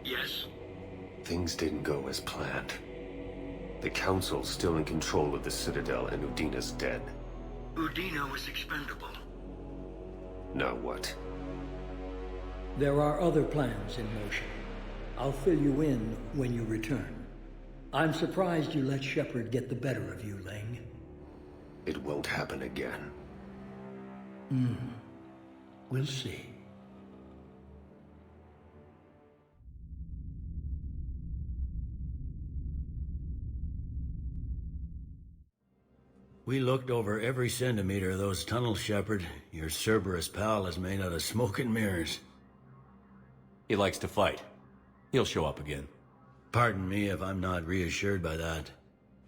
Yes? Things didn't go as planned. The Council's still in control of the Citadel and Udina's dead. Udina was expendable. Now what? There are other plans in motion. I'll fill you in when you return. I'm surprised you let Shepard get the better of you, Ling. It won't happen again. We'll see. We looked over every centimeter of those tunnels, Shepard. Your Cerberus pal is made out of smoke and mirrors. He likes to fight. He'll show up again. Pardon me if I'm not reassured by that.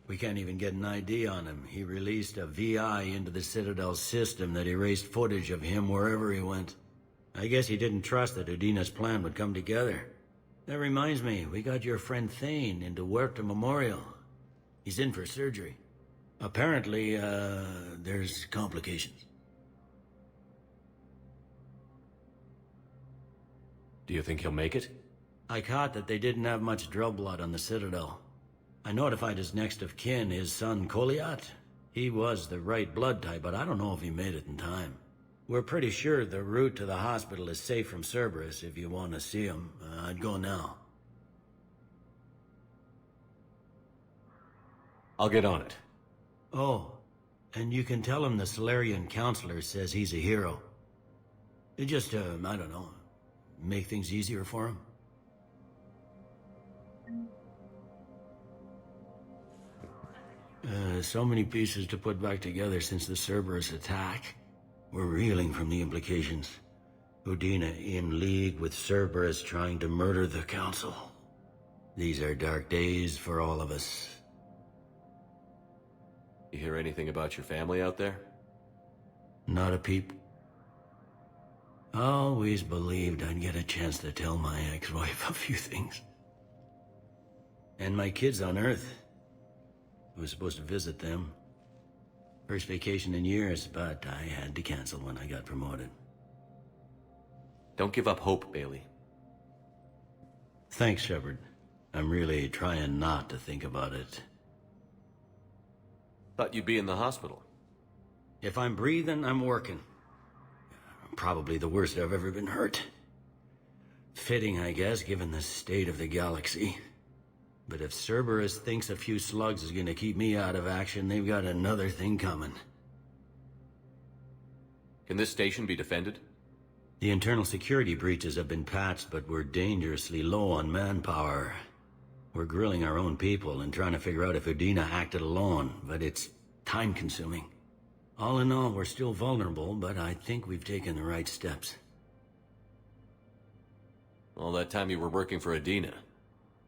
We can't even get an ID on him. He released a VI into the Citadel system that erased footage of him wherever he went. I guess he didn't trust that Udina's plan would come together. That reminds me, we got your friend Thane into Huerta Memorial. He's in for surgery. Apparently, there's complications. Do you think he'll make it? I caught that they didn't have much drill blood on the Citadel. I notified his next of kin, his son Koliat. He was the right blood type, but I don't know if he made it in time. We're pretty sure the route to the hospital is safe from Cerberus. If you want to see him, I'd go now. I'll get on it. Oh, and you can tell him the Solarian Counselor says he's a hero. It just, I don't know, make things easier for him. So many pieces to put back together since the Cerberus attack. We're reeling from the implications. Udina in league with Cerberus trying to murder the Council. These are dark days for all of us. You hear anything about your family out there? Not a peep. Always believed I'd get a chance to tell my ex-wife a few things. And my kids on Earth. I was supposed to visit them. First vacation in years, but I had to cancel when I got promoted. Don't give up hope, Bailey. Thanks, Shepard. I'm really trying not to think about it. Thought you'd be in the hospital. If I'm breathing, I'm working. Probably the worst I've ever been hurt. Fitting, I guess, given the state of the galaxy. But if Cerberus thinks a few slugs is gonna keep me out of action, they've got another thing coming. Can this station be defended? The internal security breaches have been patched, but we're dangerously low on manpower. We're grilling our own people and trying to figure out if Udina acted alone, but it's time-consuming. All in all, we're still vulnerable, but I think we've taken the right steps. All that time you were working for Udina,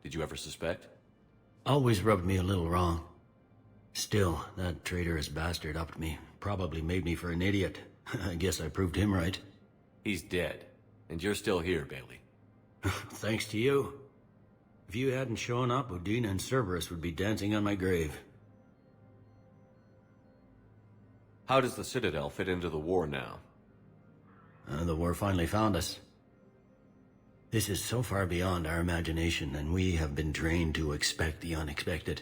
did you ever suspect? Always rubbed me a little wrong. Still, that traitorous bastard upped me. Probably made me for an idiot. I guess I proved him right. He's dead, and you're still here, Bailey. Thanks to you. If you hadn't shown up, Udina and Cerberus would be dancing on my grave. How does the Citadel fit into the war now? The war finally found us. This is so far beyond our imagination, and we have been trained to expect the unexpected.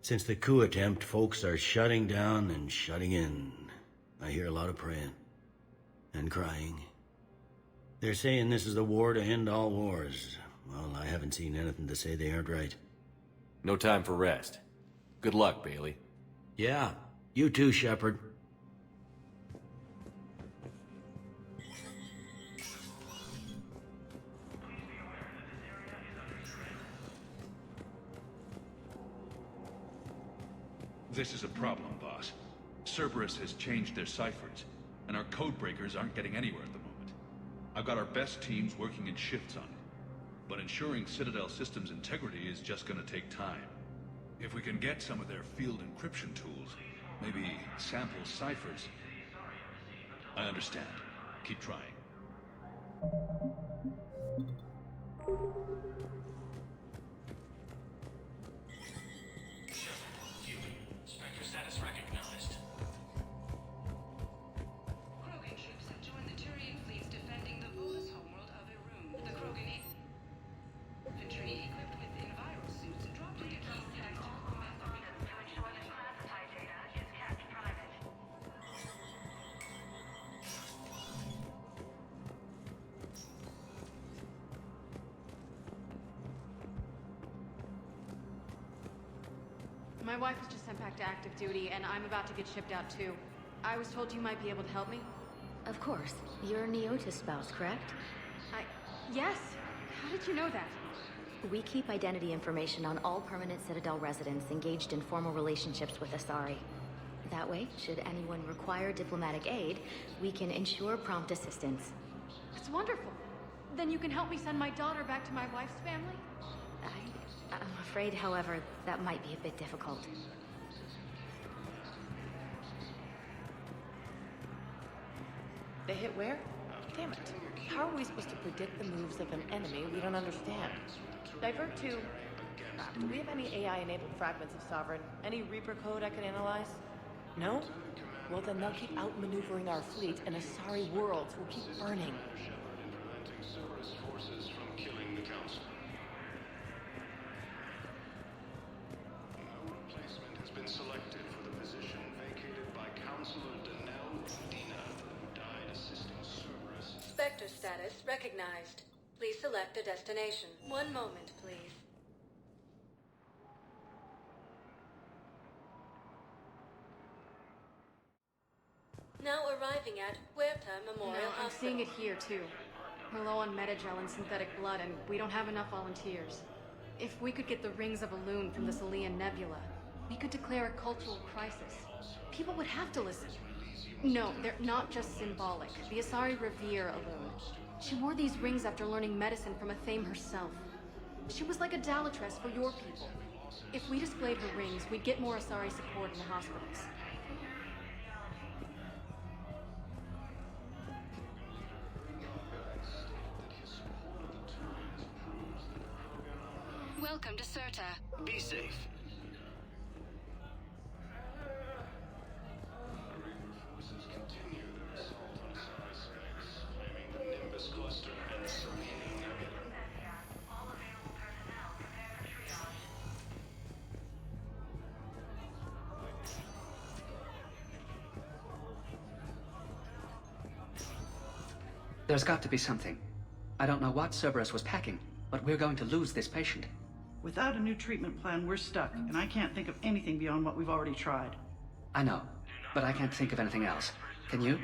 Since the coup attempt, folks are shutting down and shutting in. I hear a lot of praying. And crying. They're saying this is the war to end all wars. Well, I haven't seen anything to say they aren't right. No time for rest. Good luck, Bailey. Yeah, you too, Shepard. This is a problem, boss. Cerberus has changed their ciphers, and our code breakers aren't getting anywhere at the moment. I've got our best teams working in shifts on it, but ensuring Citadel systems integrity is just gonna take time. If we can get some of their field encryption tools, maybe sample ciphers. I understand. Keep trying. Spectre status recognized. Krogan troops have joined the Turian fleets defending the Volus homeworld of Irun. The Krogan infantry equipped with enviro suits dropped into key sectors. To ensure that classified data is kept private. My wife was just sent back to active duty, and I'm about to get shipped out too. I was told you might be able to help me. Of course. You're Neota's spouse, correct? Yes! How did you know that? We keep identity information on all permanent Citadel residents engaged in formal relationships with Asari. That way, should anyone require diplomatic aid, we can ensure prompt assistance. It's wonderful. Then you can help me send my daughter back to my wife's family? I'm afraid, however, that might be a bit difficult. They hit where? Damn it. How are we supposed to predict the moves of an enemy we don't understand? Divert to... do we have any AI-enabled fragments of Sovereign? Any Reaper code I can analyze? No? Well, then they'll keep outmaneuvering our fleet, and Asari worlds will keep burning. Selected for the position vacated by Counselor Udina, who died assisting Cerberus. Spectre status recognized. Please select a destination. One moment, please. Now arriving at Huerta Memorial I'm Hospital. seeing it here too. We're low on metagel and synthetic blood, and we don't have enough volunteers. If we could get the rings of Elune from the Salian Nebula, we could declare a cultural crisis. People would have to listen. No, they're not just symbolic. The Asari revere Elune. She wore these rings after learning medicine from Athame herself. She was like a Dalatress for your people. If we displayed her rings, we'd get more Asari support in the hospitals. Welcome to Cirta. Be safe. There's got to be something. I don't know what Cerberus was packing, but we're going to lose this patient. Without a new treatment plan, we're stuck, and I can't think of anything beyond what we've already tried. I know, but I can't think of anything else. Can you?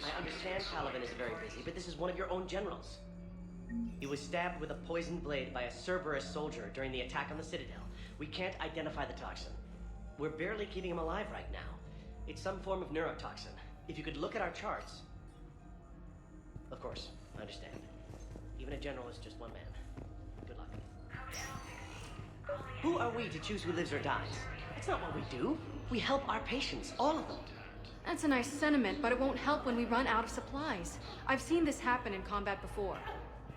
I understand Caliban is very busy, but this is one of your own generals. He was stabbed with a poisoned blade by a Cerberus soldier during the attack on the Citadel. We can't identify the toxin. We're barely keeping him alive right now. It's some form of neurotoxin. If you could look at our charts... Of course, I understand. Even a general is just one man. Good luck. Who are we to choose who lives or dies? That's not what we do. We help our patients, all of them. That's a nice sentiment, but it won't help when we run out of supplies. I've seen this happen in combat before.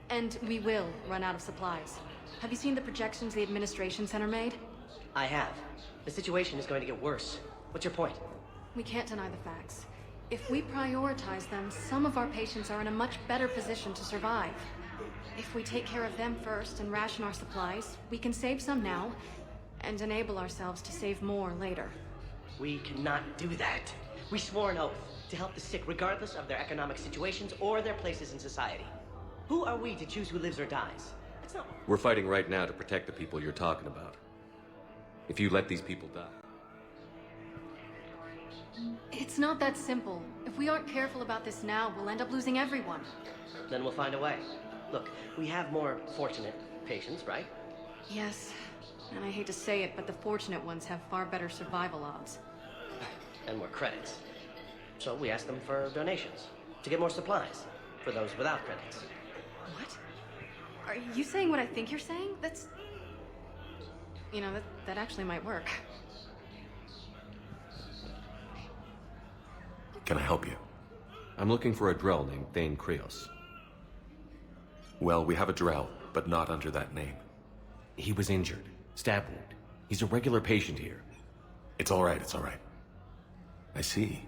And we will run out of supplies. Have you seen the projections the administration center made? I have. The situation is going to get worse. What's your point? We can't deny the facts. If we prioritize them, some of our patients are in a much better position to survive. If we take care of them first and ration our supplies, we can save some now, and enable ourselves to save more later. We cannot do that. We swore an oath to help the sick regardless of their economic situations or their places in society. Who are we to choose who lives or dies? That's not... We're fighting right now to protect the people you're talking about. If you let these people die... It's not that simple. If we aren't careful about this now, we'll end up losing everyone. Then we'll find a way. Look, we have more fortunate patients, right? Yes. And I hate to say it, but the fortunate ones have far better survival odds. And more credits. So we asked them for donations to get more supplies for those without credits. What? Are you saying what I think you're saying? That's... You know, that actually might work. Can I help you? I'm looking for a Drell named Thane Krios. Well, we have a Drell, but not under that name. He was injured. Stab wound. He's a regular patient here. It's all right, it's all right. I see.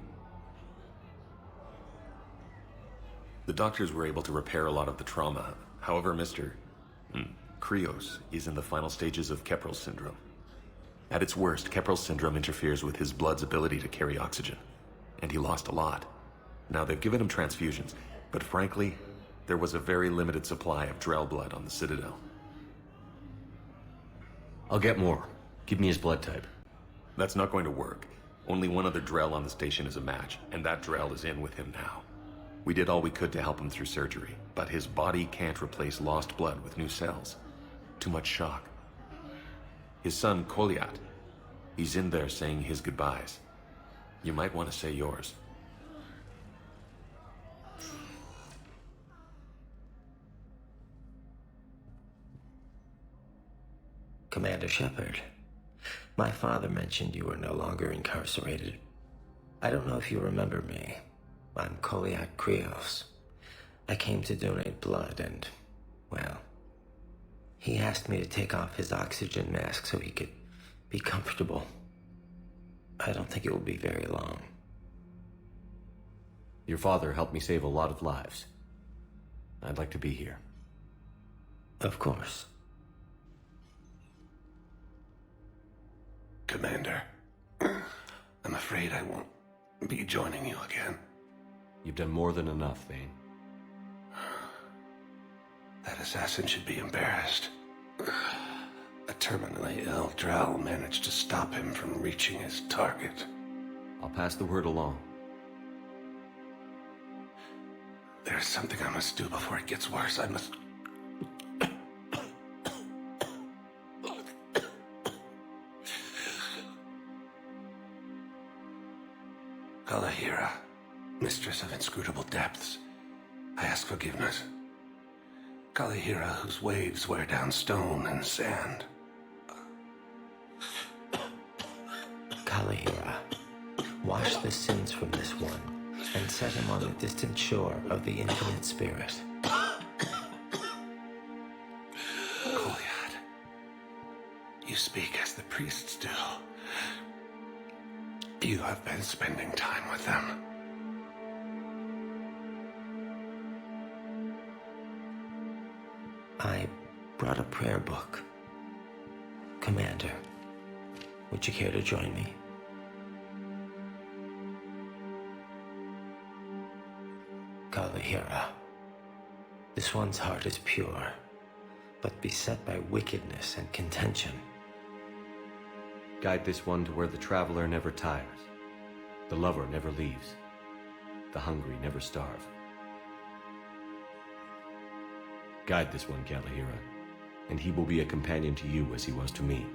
The doctors were able to repair a lot of the trauma. However, Mr. Krios is in the final stages of Keprel's syndrome. At its worst, Keprel's syndrome interferes with his blood's ability to carry oxygen, and he lost a lot. Now, they've given him transfusions, but frankly, there was a very limited supply of Drell blood on the Citadel. I'll get more. Give me his blood type. That's not going to work. Only one other Drell on the station is a match, and that Drell is in with him now. We did all we could to help him through surgery, but his body can't replace lost blood with new cells. Too much shock. His son, Koliat, he's in there saying his goodbyes. You might want to say yours. Commander Shepard, my father mentioned you were no longer incarcerated. I don't know if you remember me. I'm Koliak Krios. I came to donate blood and, well, he asked me to take off his oxygen mask so he could be comfortable. I don't think it will be very long. Your father helped me save a lot of lives. I'd like to be here. Of course. Commander, I'm afraid I won't be joining you again. You've done more than enough, Thane. That assassin should be embarrassed. A terminally ill Drell managed to stop him from reaching his target. I'll pass the word along. There's something I must do before it gets worse. I must... Kalahira, mistress of inscrutable depths, I ask forgiveness. Kalahira, whose waves wear down stone and sand. Kalahira, wash the sins from this one and set him on the distant shore of the infinite spirit. Koliad, you speak as the priests do. You have been spending time with them. I brought a prayer book. Commander, would you care to join me? Kalahira, this one's heart is pure, but beset by wickedness and contention. Guide this one to where the traveler never tires, the lover never leaves, the hungry never starve. Guide this one, Kalahira, and he will be a companion to you as he was to me.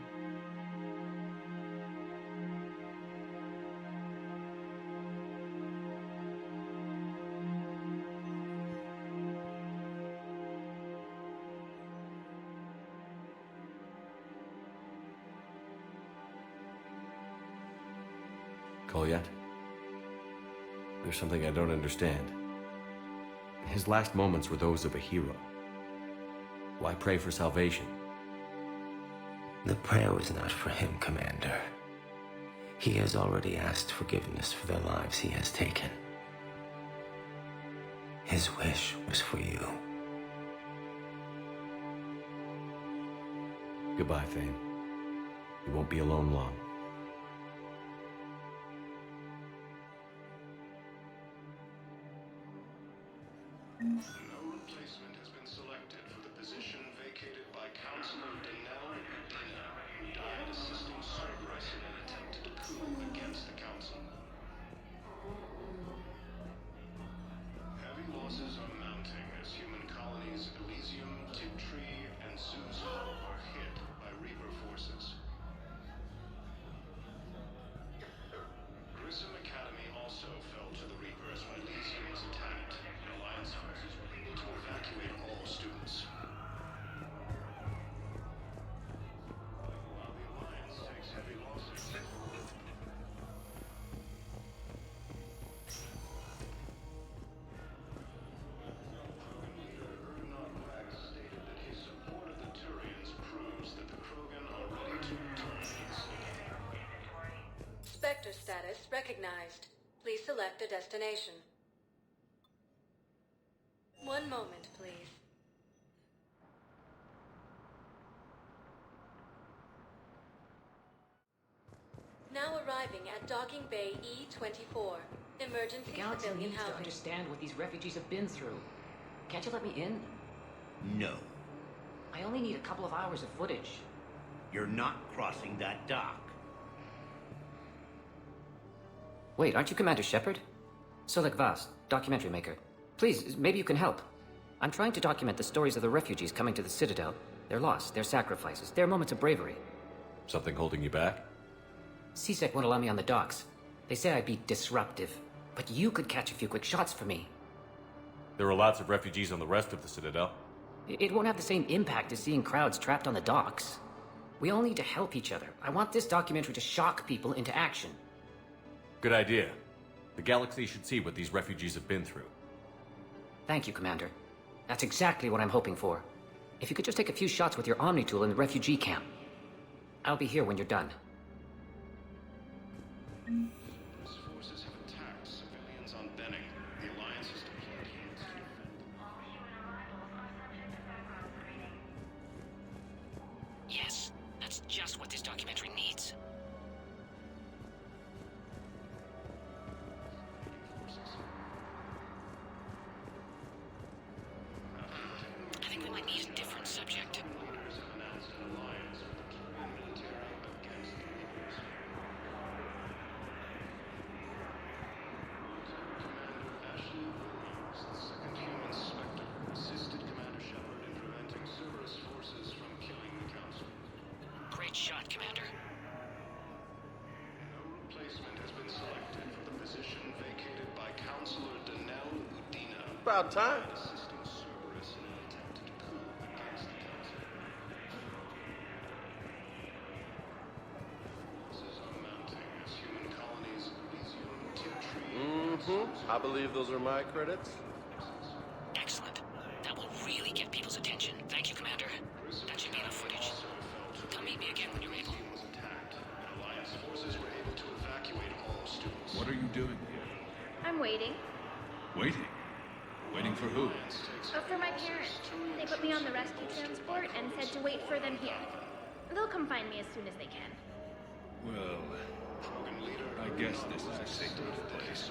call yet? There's something I don't understand. His last moments were those of a hero. Why pray for salvation? The prayer was not for him, Commander. He has already asked forgiveness for the lives he has taken. His wish was for you. Goodbye, Thane. You won't be alone long. No replacement has been selected for the position vacated by Councilor Denell Udina, who died assisting Cerberus in an attempted coup against the Council. Heavy losses are mounting as human colonies Elysium, Tiptree, and Zuzo are hit by Reaper forces. Grissom Academy also fell to the Reapers when Elysium was attacked. Alliance forces were able to evacuate all students. While the Alliance takes heavy losses. Stated that his support of the Turians proves that the Krogan are ready to return to the Citadel. Spectre status recognized. Please select a destination. One moment, please. Now arriving at Docking Bay E-24. Emergency The galaxy civilian needs to housing. understand what these refugees have been through. Can't you let me in? No. I only need a couple of hours of footage. You're not crossing that dock. Wait, aren't you Commander Shepard? Solek Vast, documentary maker. Please, maybe you can help. I'm trying to document the stories of the refugees coming to the Citadel. Their loss, their sacrifices, their moments of bravery. Something holding you back? CSEC won't allow me on the docks. They say I'd be disruptive. But you could catch a few quick shots for me. There are lots of refugees on the rest of the Citadel. It won't have the same impact as seeing crowds trapped on the docks. We all need to help each other. I want this documentary to shock people into action. Good idea. The galaxy should see what these refugees have been through. Thank you, Commander. That's exactly what I'm hoping for. If you could just take a few shots with your Omni tool in the refugee camp. I'll be here when you're done. Forces have attacked civilians on Benning. The Alliance has deployed units to defend. Yes, that's just what this documentary needs. I think we might need a different subject. Leaders have announced an alliance with the Turian military against the Reapers. Commander Ashley Williams, the second human Spectre, assisted Commander Shepard in preventing Cerberus forces from killing the Council. Great shot, Commander. No replacement has been selected for the position vacated by Councilor Denell Udina. About time. Assisting Cerberus in an attempted coup against the Council. Losses are mounting as human colonies Elysium, Tiptree, I believe those are my credits. Excellent. That will really get people's attention. Thank you, Commander. That should be enough footage. Come meet me again when you're able. was attacked, and Alliance forces were able to evacuate all students. What are you doing here? I'm waiting. Waiting? Waiting for who? Oh, for my parents. They put me on the rescue transport and said to wait for them here. They'll come find me as soon as they can. Well, I guess this is a sacred place.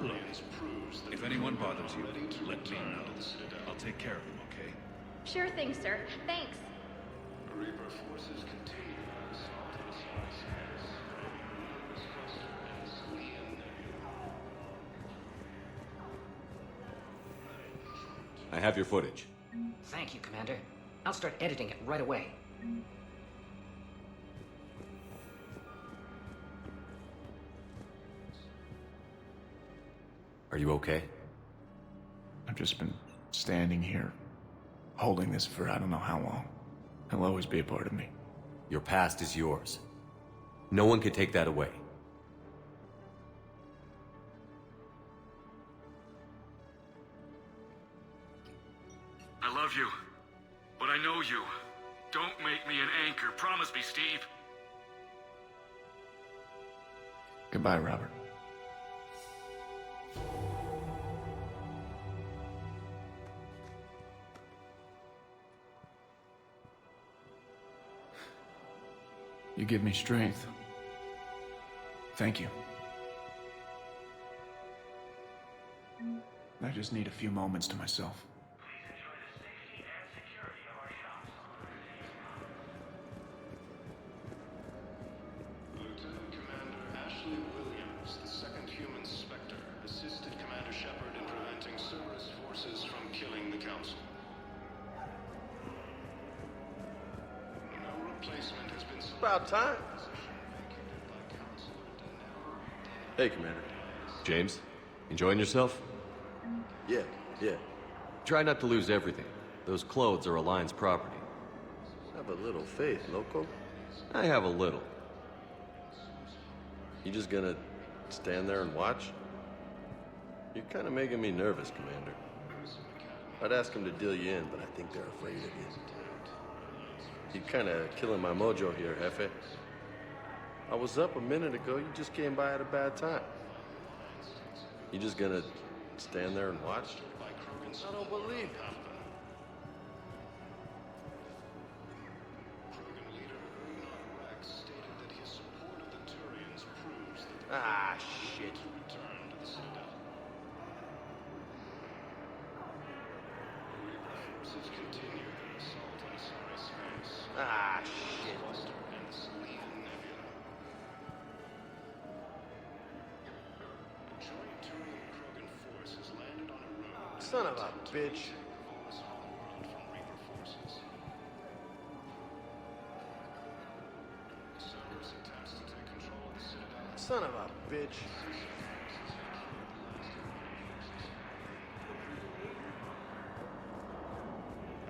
Look, if anyone bothers you, let me know. I'll take care of them, okay? Sure thing, sir. Thanks. Reaper forces continue their assault on Osiris. I have your footage. Thank you, Commander. I'll start editing it right away. Are you okay? I've just been standing here, holding this for I don't know how long. It'll always be a part of me. Your past is yours. No one can take that away. I love you, but I know you. Don't make me an anchor. Promise me, Steve. Goodbye, Robert. You give me strength. Thank you. I just need a few moments to myself. About time. Hey, Commander. James, enjoying yourself? Yeah. Try not to lose everything. Those clothes are Alliance property. Have a little faith, loco. I have a little. You just gonna stand there and watch? You're kind of making me nervous, Commander. I'd ask them to deal you in, but I think they're afraid of you. You're kind of killing my mojo here, Jefe. I was up a minute ago. You just came by at a bad time. You just gonna stand there and watch? I don't believe you. Ah, shit. Ah, shit. Son of a bitch. Son of a bitch.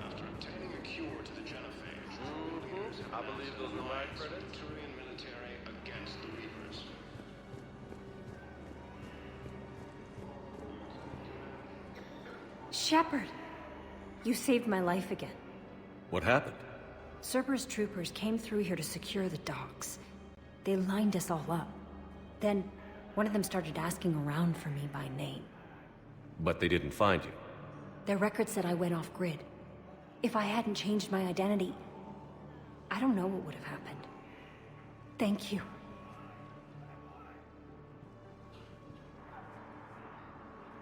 After obtaining a cure to the genophage, I believe those are my credits. Turian military against the Reapers. Shepard! You saved my life again. What happened? Cerberus troopers came through here to secure the docks. They lined us all up. Then, one of them started asking around for me by name. But they didn't find you. Their record said I went off-grid. If I hadn't changed my identity, I don't know what would have happened. Thank you.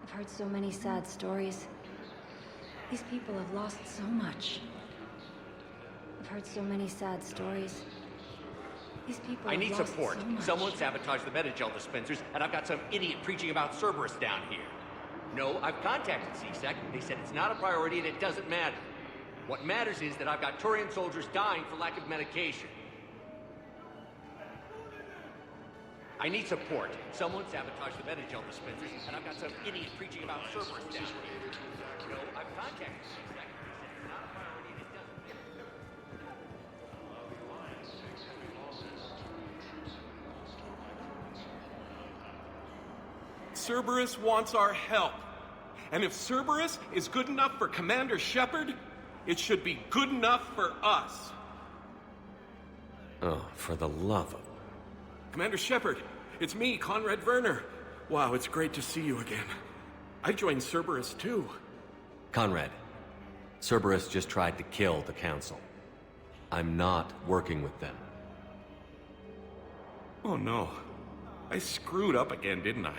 I've heard so many sad stories. These people have lost so much. I've heard so many sad stories. These people I have need lost support. so much. Someone sabotaged the Metagel dispensers, and I've got some idiot preaching about Cerberus down here. No, I've contacted CSEC. They said it's not a priority and it doesn't matter. What matters is that I've got Turian soldiers dying for lack of medication. I need support. Someone sabotaged the Metagel dispensers, and I've got some idiot preaching about Cerberus down here. No, I've contacted CSEC. They said it's not a priority and it doesn't matter. Cerberus wants our help. And if Cerberus is good enough for Commander Shepard, it should be good enough for us. Oh, for the love of... Commander Shepard, it's me, Conrad Werner. Wow, it's great to see you again. I joined Cerberus too. Conrad, Cerberus just tried to kill the Council. I'm not working with them. Oh no. I screwed up again, didn't I?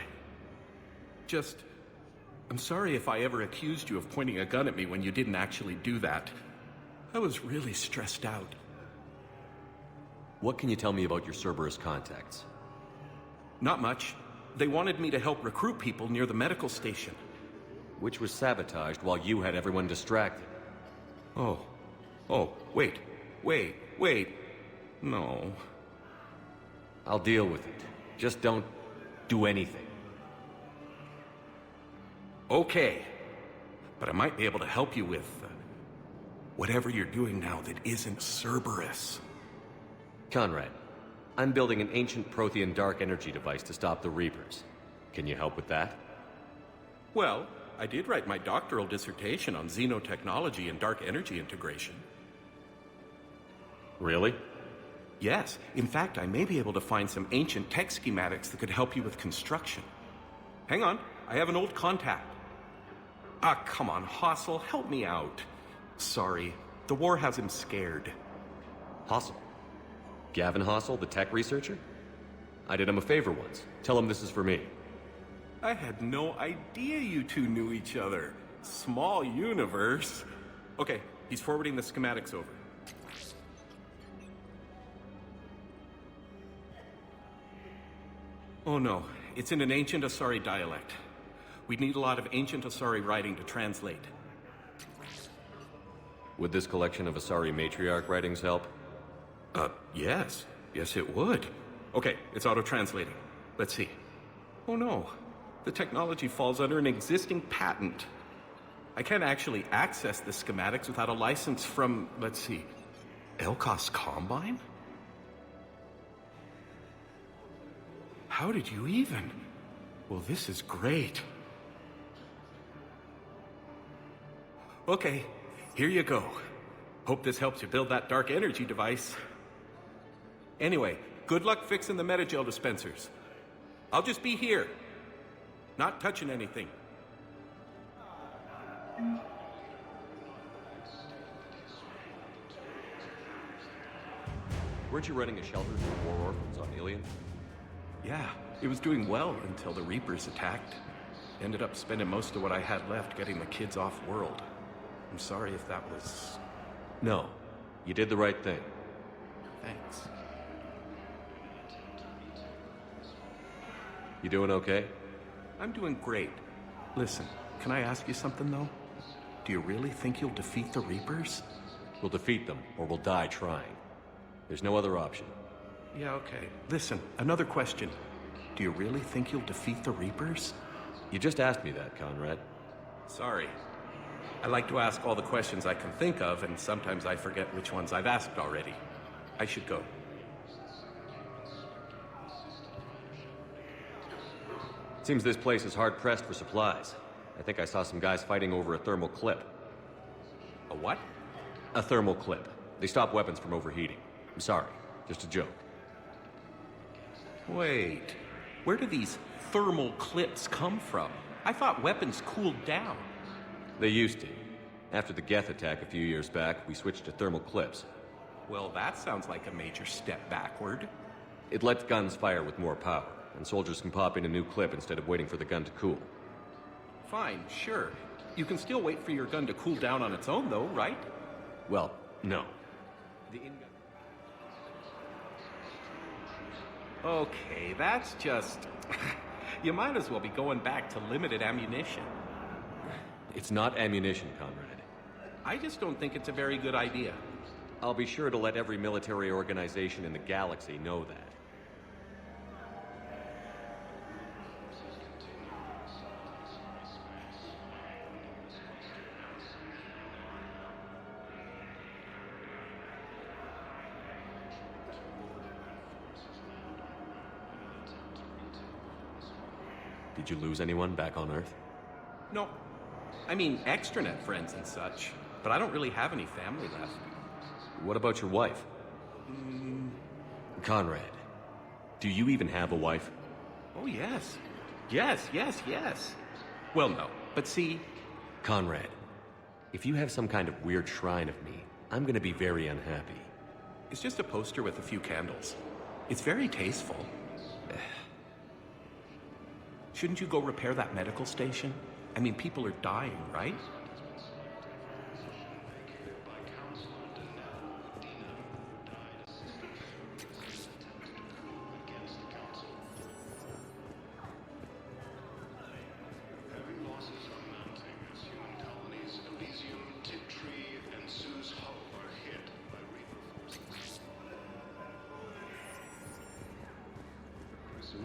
I'm sorry if I ever accused you of pointing a gun at me when you didn't actually do that. I was really stressed out. What can you tell me about your Cerberus contacts? Not much. They wanted me to help recruit people near the medical station. Which was sabotaged while you had everyone distracted. Oh, wait. No. I'll deal with it. Just don't do anything. Okay. But I might be able to help you with whatever you're doing now that isn't Cerberus. Conrad, I'm building an ancient Prothean dark energy device to stop the Reapers. Can you help with that? Well, I did write my doctoral dissertation on xenotechnology and dark energy integration. Really? Yes. In fact, I may be able to find some ancient tech schematics that could help you with construction. Hang on, I have an old contact. Ah, come on, Hossel, help me out. Sorry, the war has him scared. Hossel? Gavin Hossel, the tech researcher? I did him a favor once. Tell him this is for me. I had no idea you two knew each other. Small universe. Okay, he's forwarding the schematics over. Oh no, it's in an ancient Asari dialect. We'd need a lot of ancient Asari writing to translate. Would this collection of Asari matriarch writings help? Yes. Yes, it would. Okay, it's auto-translating. Let's see. Oh no, the technology falls under an existing patent. I can't actually access the schematics without a license from, let's see, Elkos Combine? How did you even? Well, this is great. Okay, here you go. Hope this helps you build that dark energy device. Anyway, good luck fixing the metagel dispensers. I'll just be here. Not touching anything. Weren't you running a shelter for war orphans on Ilion? Yeah, it was doing well until the Reapers attacked. Ended up spending most of what I had left getting the kids off-world. I'm sorry if that was... No, you did the right thing. Thanks. You doing okay? I'm doing great. Listen, can I ask you something, though? Do you really think you'll defeat the Reapers? We'll defeat them, or we'll die trying. There's no other option. Yeah, okay. Listen, another question. Do you really think you'll defeat the Reapers? You just asked me that, Conrad. Sorry. I like to ask all the questions I can think of, and sometimes I forget which ones I've asked already. I should go. Seems this place is hard-pressed for supplies. I think I saw some guys fighting over a thermal clip. A what? A thermal clip. They stop weapons from overheating. I'm sorry, just a joke. Wait, where do these thermal clips come from? I thought weapons cooled down. They used to. After the Geth attack a few years back, we switched to thermal clips. Well, that sounds like a major step backward. It lets guns fire with more power, and soldiers can pop in a new clip instead of waiting for the gun to cool. Fine, sure. You can still wait for your gun to cool down on its own, though, right? Well, no. Okay, that's just... You might as well be going back to limited ammunition. It's not ammunition, Conrad. I just don't think it's a very good idea. I'll be sure to let every military organization in the galaxy know that. Did you lose anyone back on Earth? No. I mean, extranet friends and such. But I don't really have any family left. What about your wife? Conrad, do you even have a wife? Oh, yes. Yes. Well, no. But see... Conrad, if you have some kind of weird shrine of me, I'm gonna be very unhappy. It's just a poster with a few candles. It's very tasteful. Shouldn't you go repair that medical station? I mean, people are dying, right?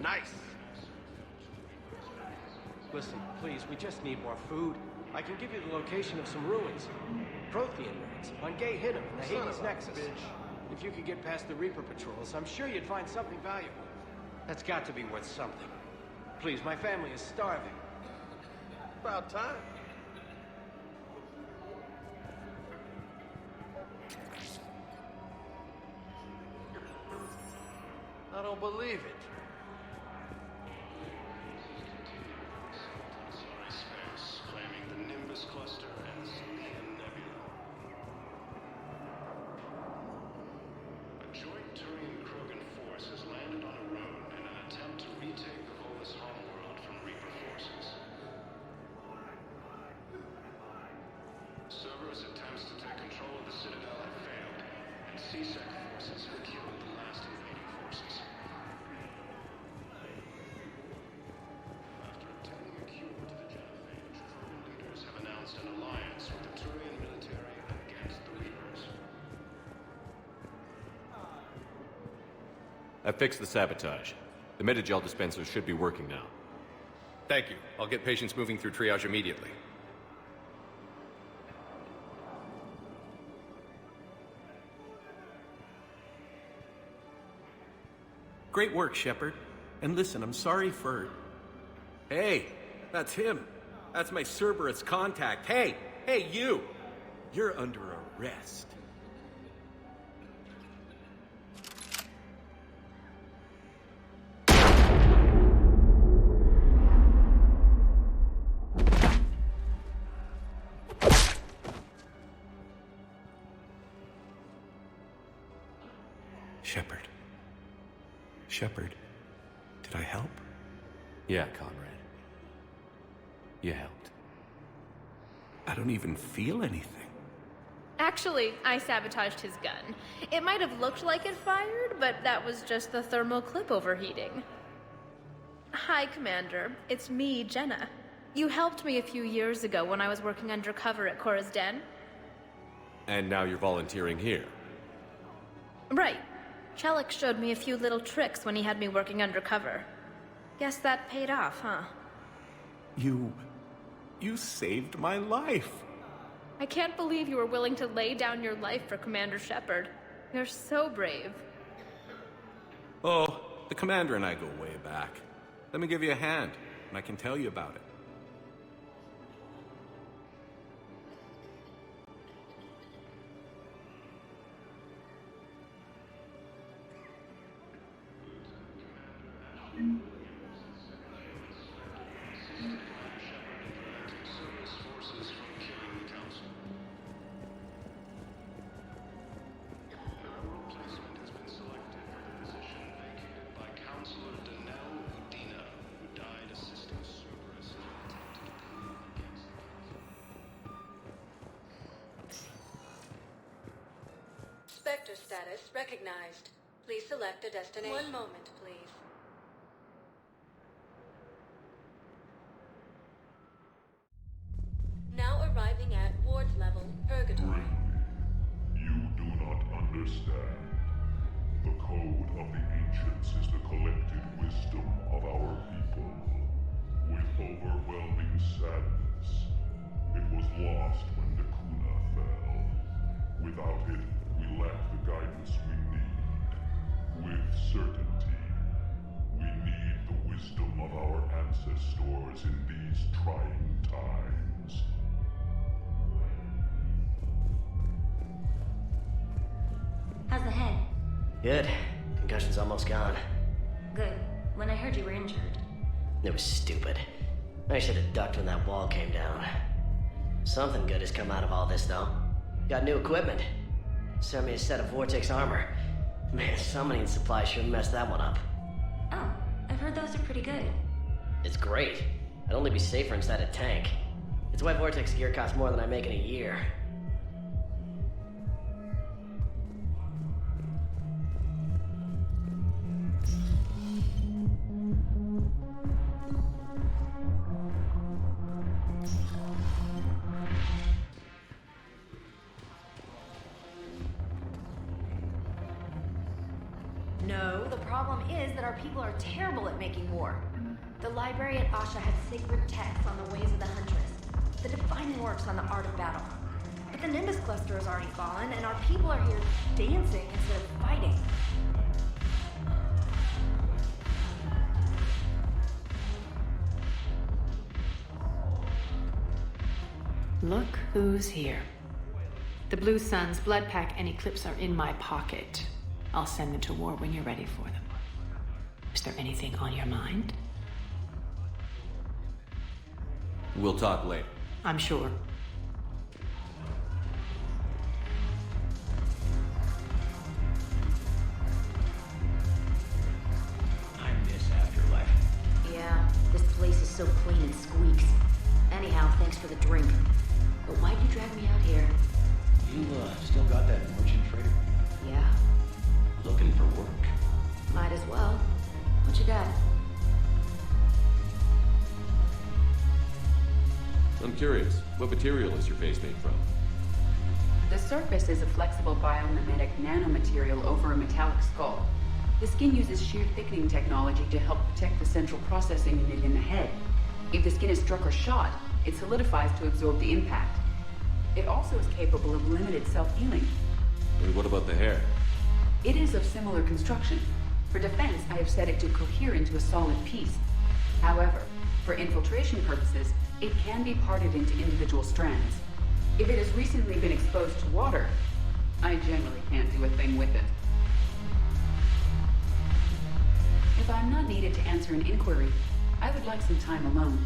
Nice! Listen, please, we just need more food. I can give you the location of some ruins. Prothean ruins, on Gay Hittim in the Hades Nexus. If you could get past the Reaper patrols, I'm sure you'd find something valuable. That's got to be worth something. Please, my family is starving. about time. I don't believe it. Space, claiming the Nimbus cluster and Silian Nebula. A joint Turian-Krogan force has landed on a road in an attempt to retake the Volus homeworld from Reaper forces. Cerberus attempts to take control of the Citadel have failed, and C-Sec forces have killed the last invading forces. After obtaining a cure to the genophage, Krogan leaders have announced an alliance with the Turian military against the Reapers. I fixed the sabotage. The Metagel dispensers should be working now. Thank you. I'll get patients moving through triage immediately. Great work, Shepard. And listen, I'm sorry for... Hey, that's him. That's my Cerberus contact. Hey, you! You're under arrest. Shepard, did I help? Yeah, Conrad. You helped. I don't even feel anything. Actually, I sabotaged his gun. It might have looked like it fired, but that was just the thermal clip overheating. Hi, Commander. It's me, Jenna. You helped me a few years ago when I was working undercover at Cora's Den. And now you're volunteering here. Right. Chelik showed me a few little tricks when he had me working undercover. Guess that paid off, huh? You saved my life. I can't believe you were willing to lay down your life for Commander Shepard. You're so brave. Oh, the Commander and I go way back. Let me give you a hand, and I can tell you about it. Spectre status recognized. Please select a destination. One moment, please. Now arriving at Ward's level, Purgatory. You do not understand. The code of the ancients is the collected wisdom of our people. With overwhelming sadness, it was lost when Dakuna fell. Without it, we lack the guidance we need. With certainty, we need the wisdom of our ancestors in these trying times. How's the head? Good. Concussion's almost gone. Good. When I heard you were injured. It was stupid. I should have ducked when that wall came down. Something good has come out of all this, though. Got new equipment. Sent me a set of Vortex armor. Man, summoning supply sure messed that one up. Oh, I've heard those are pretty good. It's great. I'd only be safer inside a tank. It's why Vortex gear costs more than I make in a year. No, the problem is that our people are terrible at making war. The library at Asha has sacred texts on the ways of the Huntress, the defining works on the art of battle. But the Nimbus cluster has already fallen, and our people are here dancing instead of fighting. Look who's here. The Blue Suns, Blood Pack, and Eclipse are in my pocket. I'll send them to war when you're ready for them. Is there anything on your mind? We'll talk later. I'm sure. I miss Afterlife. Yeah, this place is so clean and squeaks. Anyhow, thanks for the drink. But why'd you drag me out here? You, still got that merchant trader? Yeah, Looking for work? might as well. What you got? I'm curious, what material is your base made from? The surface is a flexible biomimetic nanomaterial over a metallic skull. The skin uses shear thickening technology to help protect the central processing unit in the head. If the skin is struck or shot, it solidifies to absorb the impact. It also is capable of limited self-healing. And what about the hair? It is of similar construction. For defense, I have set it to cohere into a solid piece. However, for infiltration purposes, it can be parted into individual strands. If it has recently been exposed to water, I generally can't do a thing with it. If I'm not needed to answer an inquiry, I would like some time alone.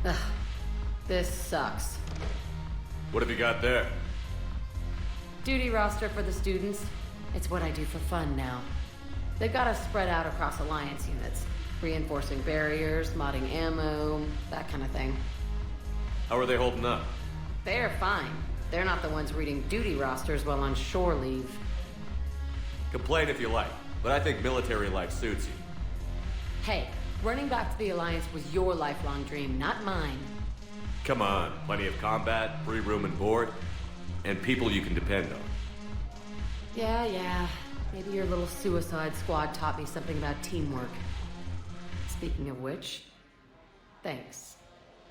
Ugh, this sucks. What have you got there? Duty roster for the students. It's what I do for fun now. They've got us spread out across Alliance units. Reinforcing barriers, modding ammo, that kind of thing. How are they holding up? They're fine. They're not the ones reading duty rosters while on shore leave. Complain if you like, but I think military life suits you. Hey, running back to the Alliance was your lifelong dream, not mine. Come on, plenty of combat, free room and board, and people you can depend on. Yeah. Maybe your little suicide squad taught me something about teamwork. Speaking of which, thanks.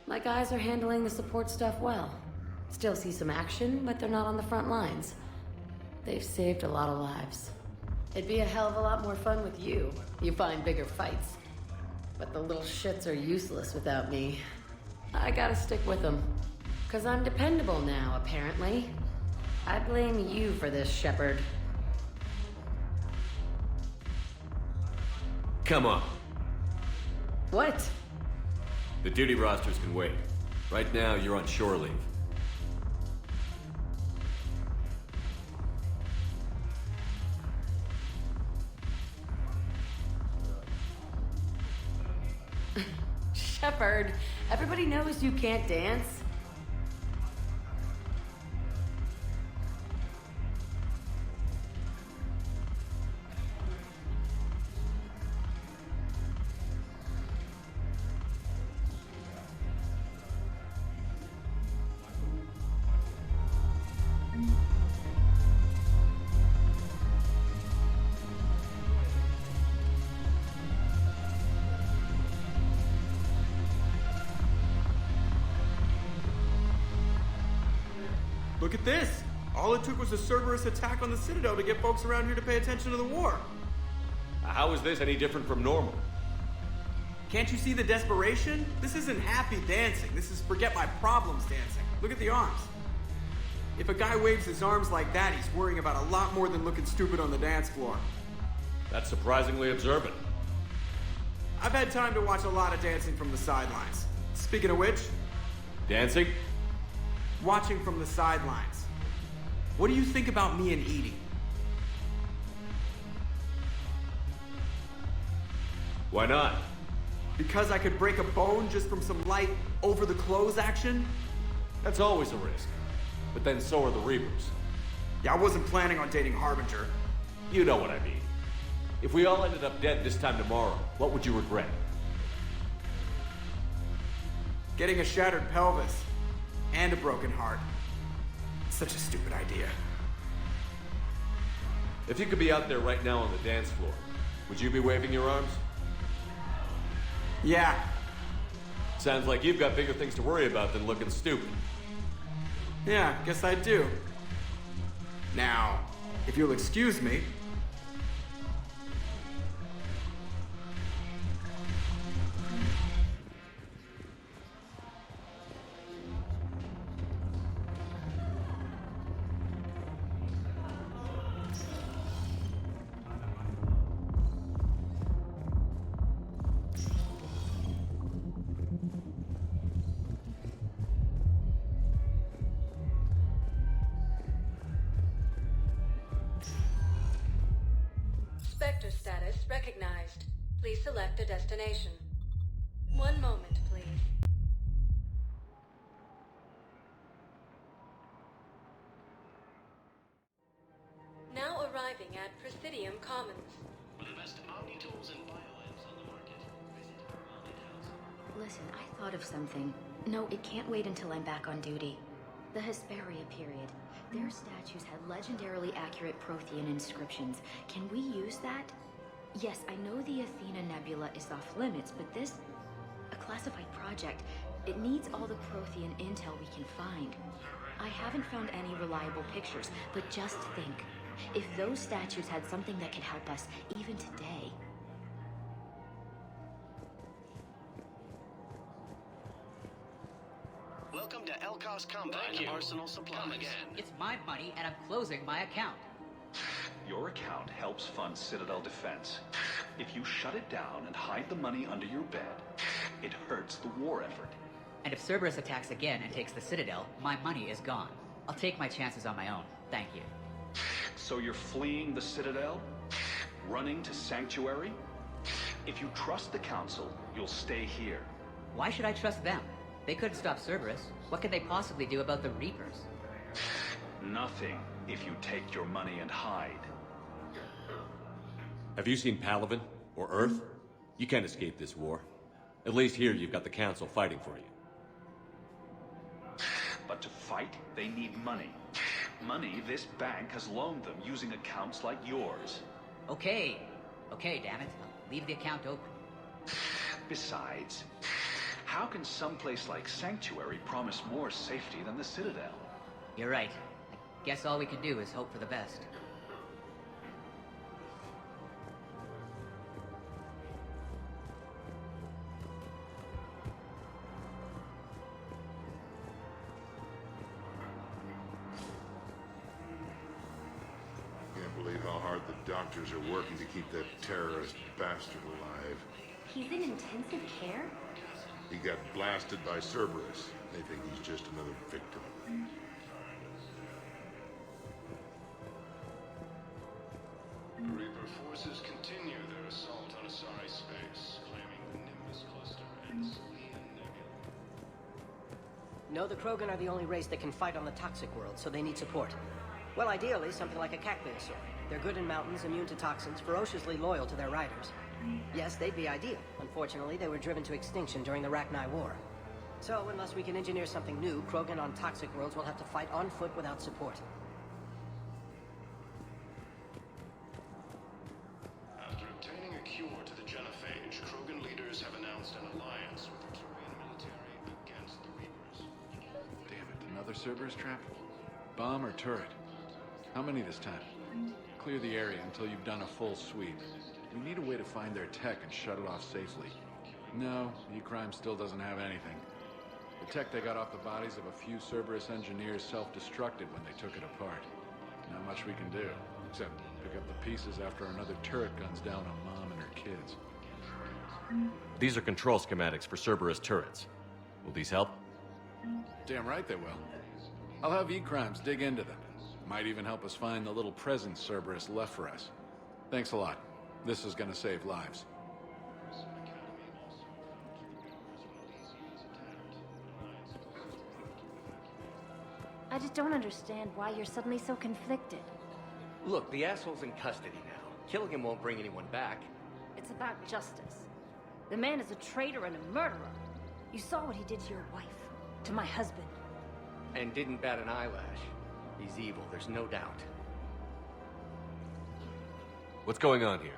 My guys are handling the support stuff well. Still see some action, but they're not on the front lines. They've saved a lot of lives. It'd be a hell of a lot more fun with you. You find bigger fights. But the little shits are useless without me. I gotta stick with them. 'Cause I'm dependable now, apparently. I blame you for this, Shepard. Come on. What? The duty rosters can wait. Right now, you're on shore leave. Shepard, everybody knows you can't dance. Look at this! All it took was a Cerberus attack on the Citadel to get folks around here to pay attention to the war. How is this any different from normal? Can't you see the desperation? This isn't happy dancing. This is forget my problems dancing. Look at the arms. If a guy waves his arms like that, he's worrying about a lot more than looking stupid on the dance floor. That's surprisingly observant. I've had time to watch a lot of dancing from the sidelines. Speaking of which... Dancing? Watching from the sidelines. What do you think about me and Edie? Why not? Because I could break a bone just from some light over-the-clothes action? That's always a risk. But then so are the Reapers. Yeah, I wasn't planning on dating Harbinger. You know what I mean. If we all ended up dead this time tomorrow, what would you regret? Getting a shattered pelvis. And a broken heart. Such a stupid idea. If you could be out there right now on the dance floor, would you be waving your arms? Yeah. Sounds like you've got bigger things to worry about than looking stupid. Yeah, guess I do. Now, if you'll excuse me. Spectre status recognized. Please select a destination. One moment, please. Now arriving at Presidium Commons. With the best Omni tools and biolabs on the market. Visit our haunted house. Listen, I thought of something. No, it can't wait until I'm back on duty. The Hesperia period. Their statues had legendarily accurate Prothean inscriptions. Can we use that? Yes, I know the Athena Nebula is off limits, but this... a classified project. It needs all the Prothean intel we can find. I haven't found any reliable pictures, but just think. If those statues had something that could help us, even today... Welcome to Elkos Combine Arsenal Supplies. Come again. It's my money, and I'm closing my account. Your account helps fund Citadel defense. If you shut it down and hide the money under your bed, it hurts the war effort. And if Cerberus attacks again and takes the Citadel, my money is gone. I'll take my chances on my own. Thank you. So you're fleeing the Citadel? Running to Sanctuary? If you trust the Council, you'll stay here. Why should I trust them? They couldn't stop Cerberus. What could they possibly do about the Reapers? Nothing, if you take your money and hide. Have you seen Palaven? Or Earth? You can't escape this war. At least here you've got the Council fighting for you. But to fight, they need money. Money this bank has loaned them using accounts like yours. Okay, damn it. I'll leave the account open. Besides, how can someplace like Sanctuary promise more safety than the Citadel? You're right. I guess all we can do is hope for the best. Can't believe how hard the doctors are working to keep that terrorist bastard alive. He's in intensive care? He got blasted by Cerberus. They think he's just another victim. Reaper forces continue their assault on Asari space, claiming the Nimbus cluster and Selene Nebula. No, the Krogan are the only race that can fight on the toxic world, so they need support. Well, ideally, something like a Cactuid sort. They're good in mountains, immune to toxins, ferociously loyal to their riders. Yes, they'd be ideal. Unfortunately, they were driven to extinction during the Rachni War. So, unless we can engineer something new, Krogan on toxic worlds will have to fight on foot without support. After obtaining a cure to the genophage, Krogan leaders have announced an alliance with the Turian military against the Reapers. Damn it, another Cerberus trap? Bomb or turret? How many this time? Clear the area until you've done a full sweep. We need a way to find their tech and shut it off safely. No, E-Crime still doesn't have anything. The tech they got off the bodies of a few Cerberus engineers self-destructed when they took it apart. Not much we can do, except pick up the pieces after another turret guns down on Mom and her kids. These are control schematics for Cerberus turrets. Will these help? Damn right they will. I'll have E-Crimes dig into them. Might even help us find the little presents Cerberus left for us. Thanks a lot. This is gonna save lives. I just don't understand why you're suddenly so conflicted. Look, the asshole's in custody now. Killing him won't bring anyone back. It's about justice. The man is a traitor and a murderer. You saw what he did to your wife, to my husband. And didn't bat an eyelash. He's evil, there's no doubt. What's going on here?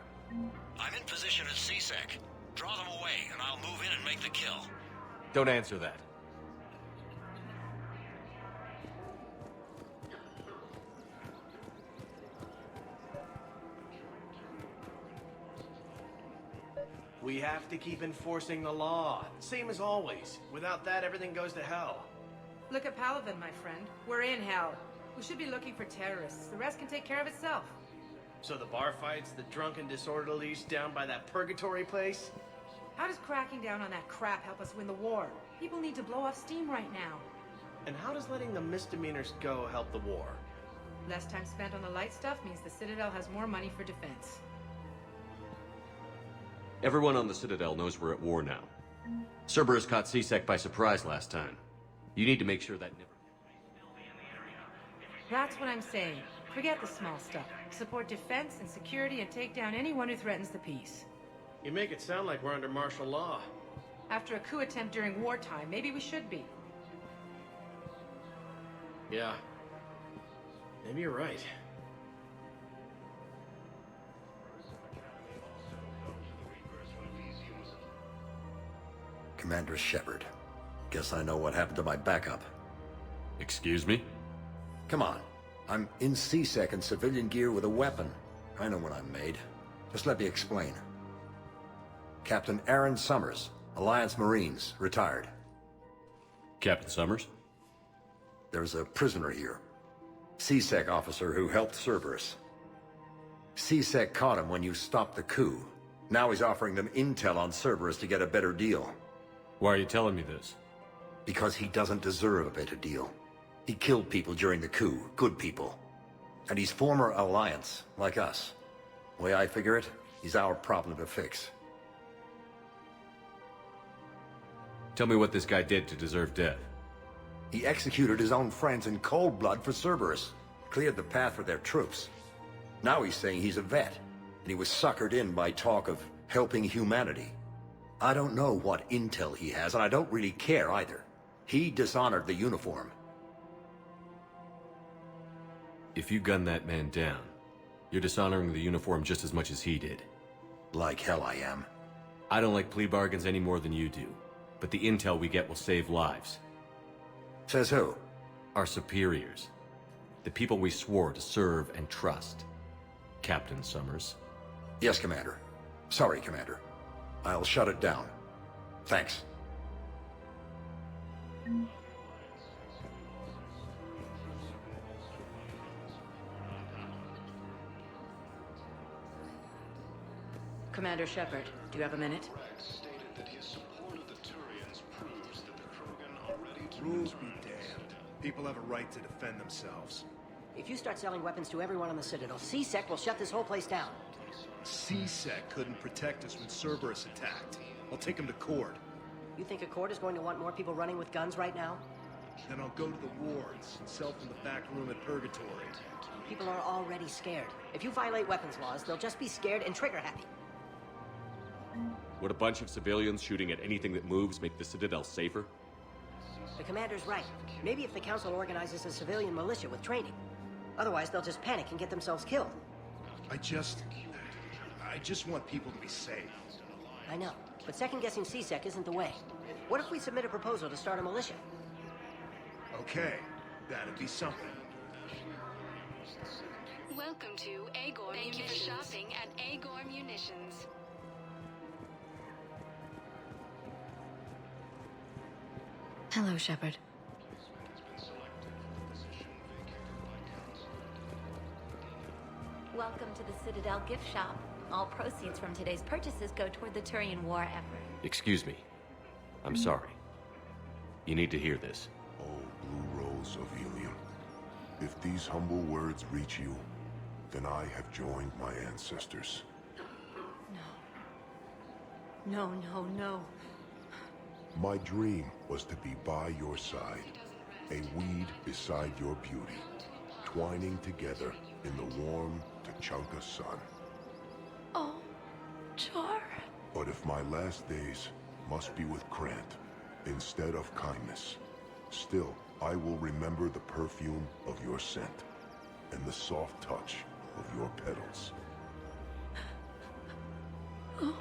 I'm in position at CSEC. Draw them away, and I'll move in and make the kill. Don't answer that. We have to keep enforcing the law. Same as always. Without that, everything goes to hell. Look at Palaven, my friend. We're in hell. We should be looking for terrorists. The rest can take care of itself. So the bar fights, the drunken disorderlies down by that purgatory place? How does cracking down on that crap help us win the war? People need to blow off steam right now. And how does letting the misdemeanors go help the war? Less time spent on the light stuff means the Citadel has more money for defense. Everyone on the Citadel knows we're at war now. Cerberus caught C-Sec by surprise last time. You need to make sure that never... That's what I'm saying. Forget the small stuff. Support defense and security and take down anyone who threatens the peace. You make it sound like we're under martial law. After a coup attempt during wartime, maybe we should be. Yeah. Maybe you're right. Commander Shepard. Guess I know what happened to my backup. Excuse me? Come on. I'm in C-Sec in civilian gear with a weapon. I know what I'm made. Just let me explain. Captain Aaron Summers, Alliance Marines, retired. Captain Summers? There's a prisoner here. C-Sec officer who helped Cerberus. C-Sec caught him when you stopped the coup. Now he's offering them intel on Cerberus to get a better deal. Why are you telling me this? Because he doesn't deserve a better deal. He killed people during the coup, good people. And he's former Alliance, like us. The way I figure it, he's our problem to fix. Tell me what this guy did to deserve death. He executed his own friends in cold blood for Cerberus. Cleared the path for their troops. Now he's saying he's a vet, and he was suckered in by talk of helping humanity. I don't know what intel he has, and I don't really care either. He dishonored the uniform. If you gun that man down, you're dishonoring the uniform just as much as he did. Like hell I am. I don't like plea bargains any more than you do, but the intel we get will save lives. Says who? Our superiors. The people we swore to serve and trust. Captain Summers. Yes, Commander. Sorry, Commander. I'll shut it down. Thanks. Commander Shepard, do you have a minute? Rules be damned. People have a right to defend themselves. If you start selling weapons to everyone on the Citadel, C-Sec will shut this whole place down. C-Sec couldn't protect us when Cerberus attacked. I'll take him to court. You think a court is going to want more people running with guns right now? Then I'll go to the wards and sell from the back room at Purgatory. People are already scared. If you violate weapons laws, they'll just be scared and trigger-happy. Would a bunch of civilians shooting at anything that moves make the Citadel safer? The commander's right. Maybe if the council organizes a civilian militia with training. Otherwise, they'll just panic and get themselves killed. I just want people to be safe. I know, but second-guessing C-Sec isn't the way. What if we submit a proposal to start a militia? Okay, that'd be something. Welcome to Agor Munitions. Thank you for shopping at Agor Munitions. Hello, Shepard. Welcome to the Citadel gift shop. All proceeds from today's purchases go toward the Turian war effort. Excuse me. I'm sorry. You need to hear this. Oh, Blue Rose of Helium. If these humble words reach you, then I have joined my ancestors. No, no, no. My dream was to be by your side, a weed beside your beauty, twining together in the warm Tachanka sun. Oh, Char. But if my last days must be with Krant instead of kindness, still I will remember the perfume of your scent and the soft touch of your petals. Oh.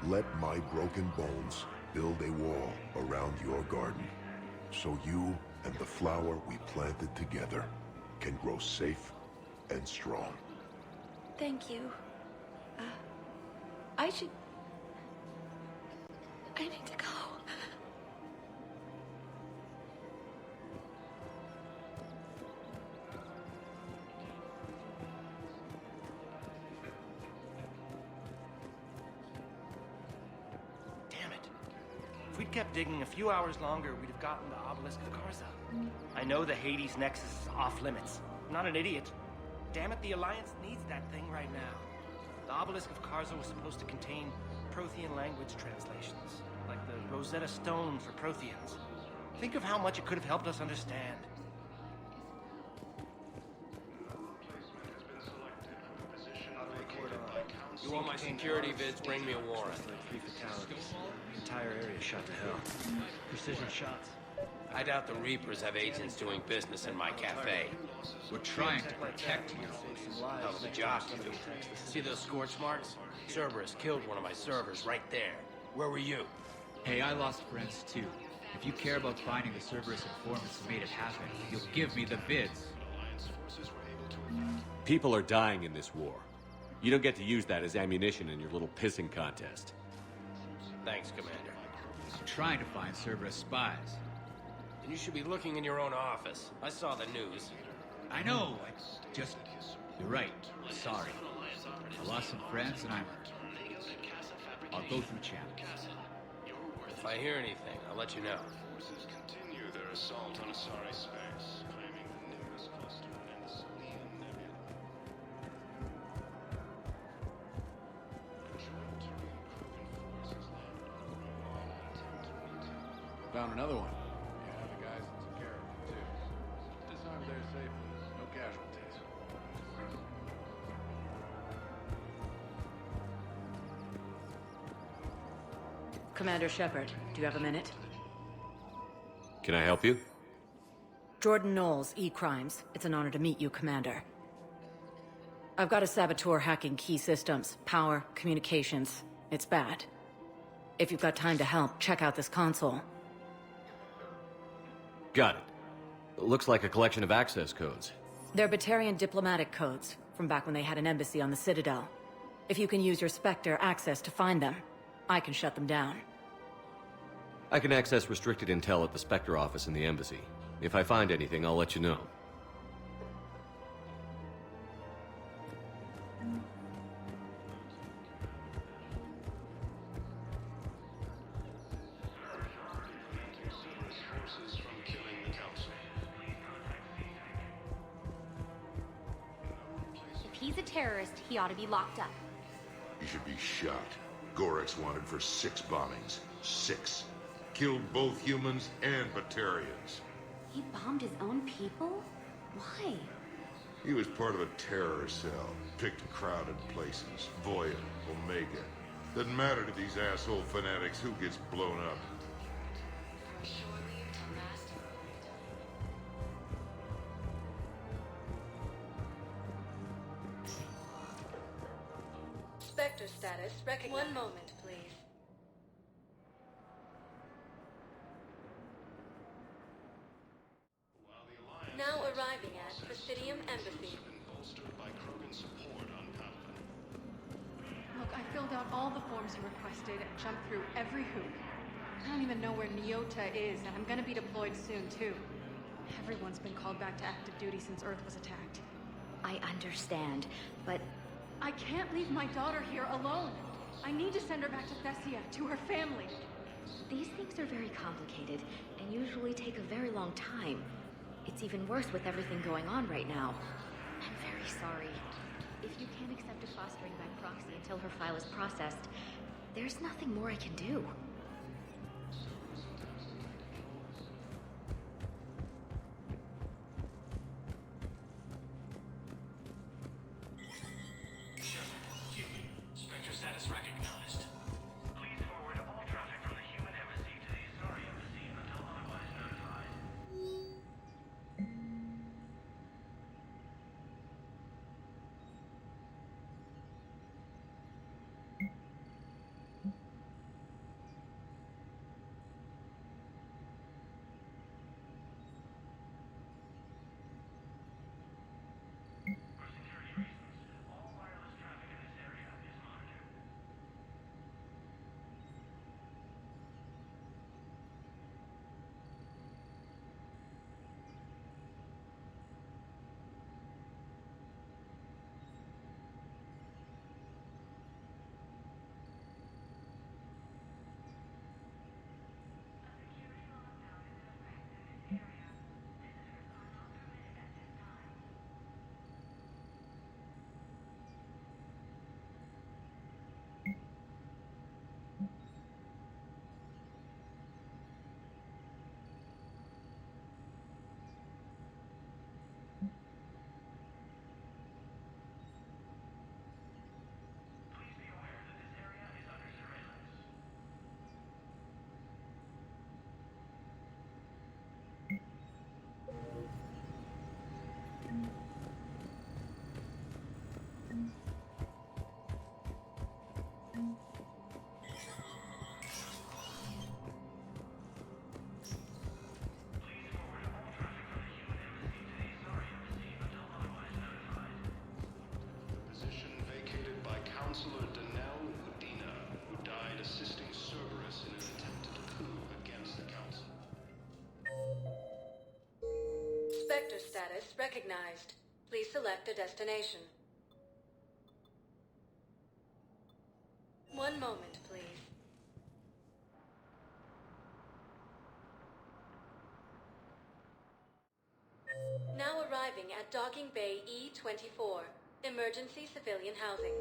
Let my broken bones build a wall around your garden, so you and the flower we planted together can grow safe and strong. Thank you. I need to go. Damn it. If we'd kept digging a few hours longer, we'd have gotten the obelisk of Garza. I know the Hades Nexus is off limits. I'm not an idiot. Damn it, the Alliance needs that thing right now. The obelisk of Karza was supposed to contain Prothean language translations, like the Rosetta Stone for Protheans. Think of how much it could have helped us understand. You want my security vids, bring me a warrant. Like 3 fatalities. Entire area shot to hell. Precision shots. I doubt the Reapers have agents doing business in my cafe. We're trying to protect you. Hell of a job you do. See those scorch marks? Cerberus killed one of my servers right there. Where were you? Hey, I lost friends too. If you care about finding the Cerberus informants who made it happen, you'll give me the bids. People are dying in this war. You don't get to use that as ammunition in your little pissing contest. Thanks, Commander. I'm trying to find Cerberus spies. And you should be looking in your own office. I saw the news. I know, You're right. Sorry. I lost some friends and I'm hurt. I'll go through channels. If I hear anything, I'll let you know. Forces continue their assault on Asari space, claiming the Nimbus cluster and the Solian Nebula. Joint Turian Krogan forces landed on the Romulan attempt to retake. Found another one. Yeah, the guys that took care of them, too. Disarmed there safely. No casualties. Commander Shepard, do you have a minute? Can I help you? Jordan Knowles, E-Crimes. It's an honor to meet you, Commander. I've got a saboteur hacking key systems, power, communications. It's bad. If you've got time to help, check out this console. Got it. Looks like a collection of access codes. They're Batarian diplomatic codes, from back when they had an embassy on the Citadel. If you can use your Spectre access to find them, I can shut them down. I can access restricted intel at the Spectre office in the embassy. If I find anything, I'll let you know. Forces from killing the Council. If he's a terrorist, he ought to be locked up. He should be shot. Gorex wanted for 6 bombings. 6. Killed both humans and Batarians. He bombed his own people? Why? He was part of a terror cell. Picked crowded places. Voya, Omega. Doesn't matter to these asshole fanatics who gets blown up. Spectre status recognized. 1 moment, please. Now arriving at Presidium Embassy. Look, I filled out all the forms you requested and jumped through every hoop. I don't even know where Nyota is, and I'm gonna be deployed soon, too. Everyone's been called back to active duty since Earth was attacked. I understand, but I can't leave my daughter here alone. I need to send her back to Thessia, to her family. these things are very complicated and usually take a very long time. It's even worse with everything going on right now. I'm very sorry. If you can't accept a fostering by proxy until her file is processed, there's nothing more I can do. Spectre status recognized. Please forward all traffic from the human embassy to the Asari embassy until otherwise notified. Position vacated by Counselor Danelle Udina, who died assisting Cerberus in an attempted coup against the Council. Spectre status recognized. Please select a destination. One moment, please. Now arriving at Docking Bay E-24, emergency civilian housing.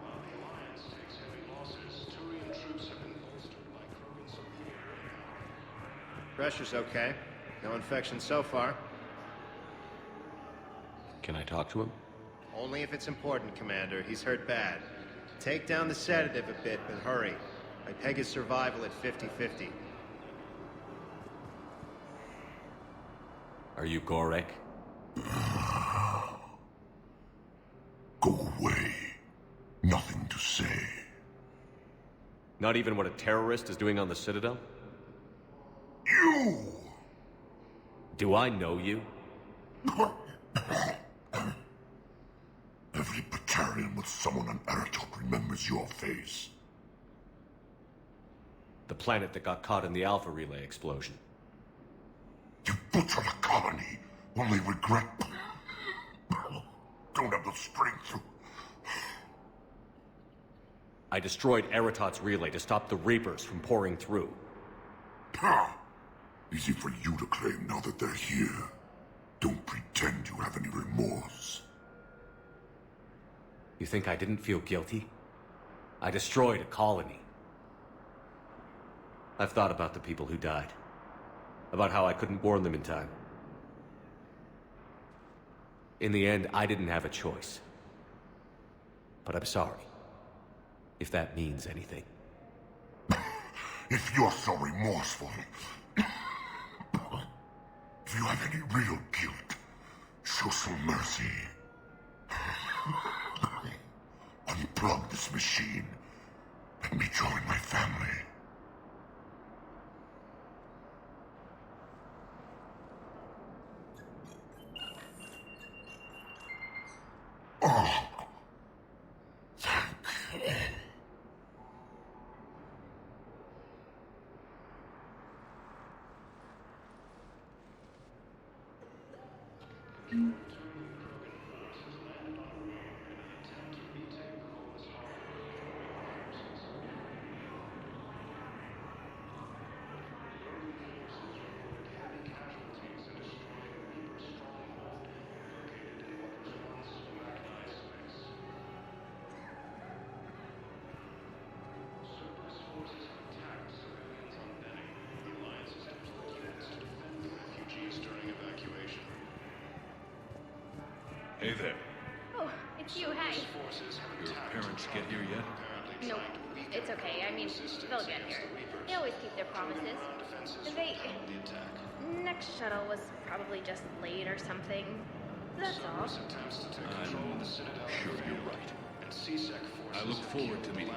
While the Alliance takes heavy losses, Turian troops have been bolstered by Krogan's superior. Pressure's okay. No infection so far. Can I talk to him? Only if it's important, Commander. He's hurt bad. Take down the sedative a bit, but hurry. I peg his survival at 50-50. Are you Gorek? Go away. Nothing to say. Not even what a terrorist is doing on the Citadel? You! Do I know you? Every battalion with someone on Aratok remembers your face. The planet that got caught in the Alpha Relay explosion. You butchered a colony, only regret. Don't have the strength to... I destroyed Eratot's relay to stop the Reapers from pouring through. Easy for you to claim now that they're here. Don't pretend you have any remorse. You think I didn't feel guilty? I destroyed a colony. I've thought about the people who died. About how I couldn't warn them in time. In the end, I didn't have a choice. But I'm sorry. If that means anything. If you're so remorseful... if you have any real guilt, show some mercy. Unplug this machine. Let me join my family. Oh. Thank you. Hey there. Oh, it's you, hey. Your parents get here yet? Nope, it's okay. I mean, they'll get here. They always keep their promises. Next shuttle was probably just late or something. That's all. I'm sure you're right. I look forward to meeting you.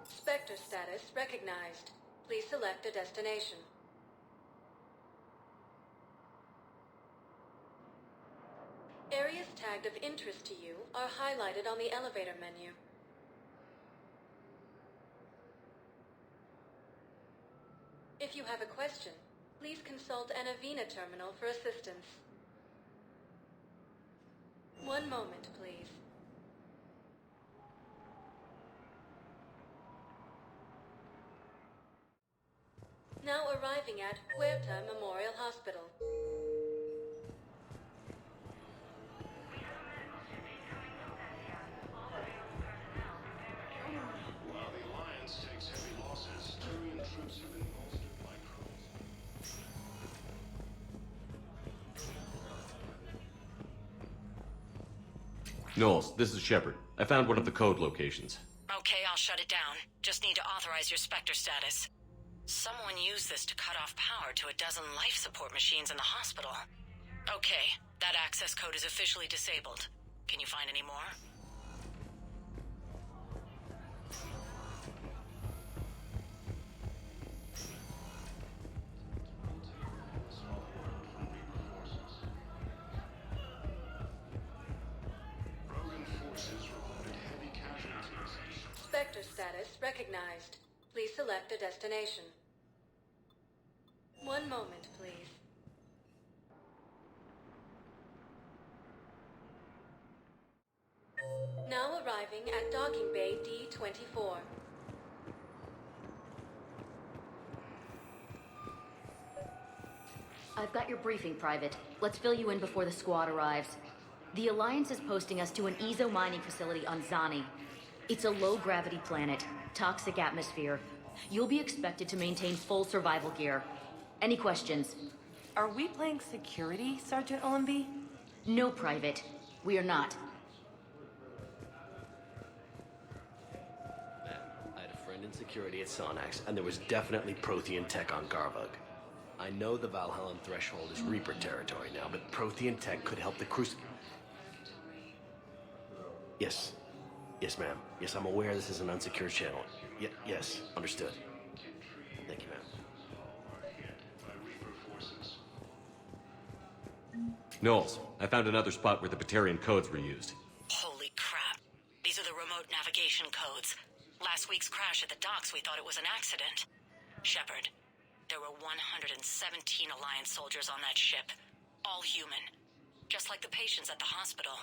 Spectre status recognized. Please select a destination. Areas tagged of interest to you are highlighted on the elevator menu. If you have a question, please consult an Avena terminal for assistance. One moment, please. Now arriving at Huerta Memorial Hospital. While the Alliance takes heavy losses, Turian troops have been bolstered by Knowles, this is Shepard. I found one of the code locations. Okay, I'll shut it down. Just need to authorize your Spectre status. Someone used this to cut off power to a dozen life support machines in the hospital. Okay, that access code is officially disabled. Can you find any more? Spectre status recognized. Please select a destination. One moment, please. Now arriving at docking bay D-24. I've got your briefing, Private. Let's fill you in before the squad arrives. The Alliance is posting us to an EZO mining facility on Zani. It's a low-gravity planet, toxic atmosphere. You'll be expected to maintain full survival gear. Any questions? Are we playing security, Sergeant Ullenby? No, Private. We are not. I had a friend in security at Sonax, and there was definitely Prothean tech on Garvug. I know the Valhallan threshold is Reaper territory now, but Prothean tech could help the Yes. Yes, ma'am. Yes, I'm aware this is an unsecured channel. Yes, understood. Thank you, ma'am. Knowles, I found another spot where the Batarian codes were used. Holy crap. These are the remote navigation codes. Last week's crash at the docks, we thought it was an accident. Shepard, there were 117 Alliance soldiers on that ship. All human. Just like the patients at the hospital.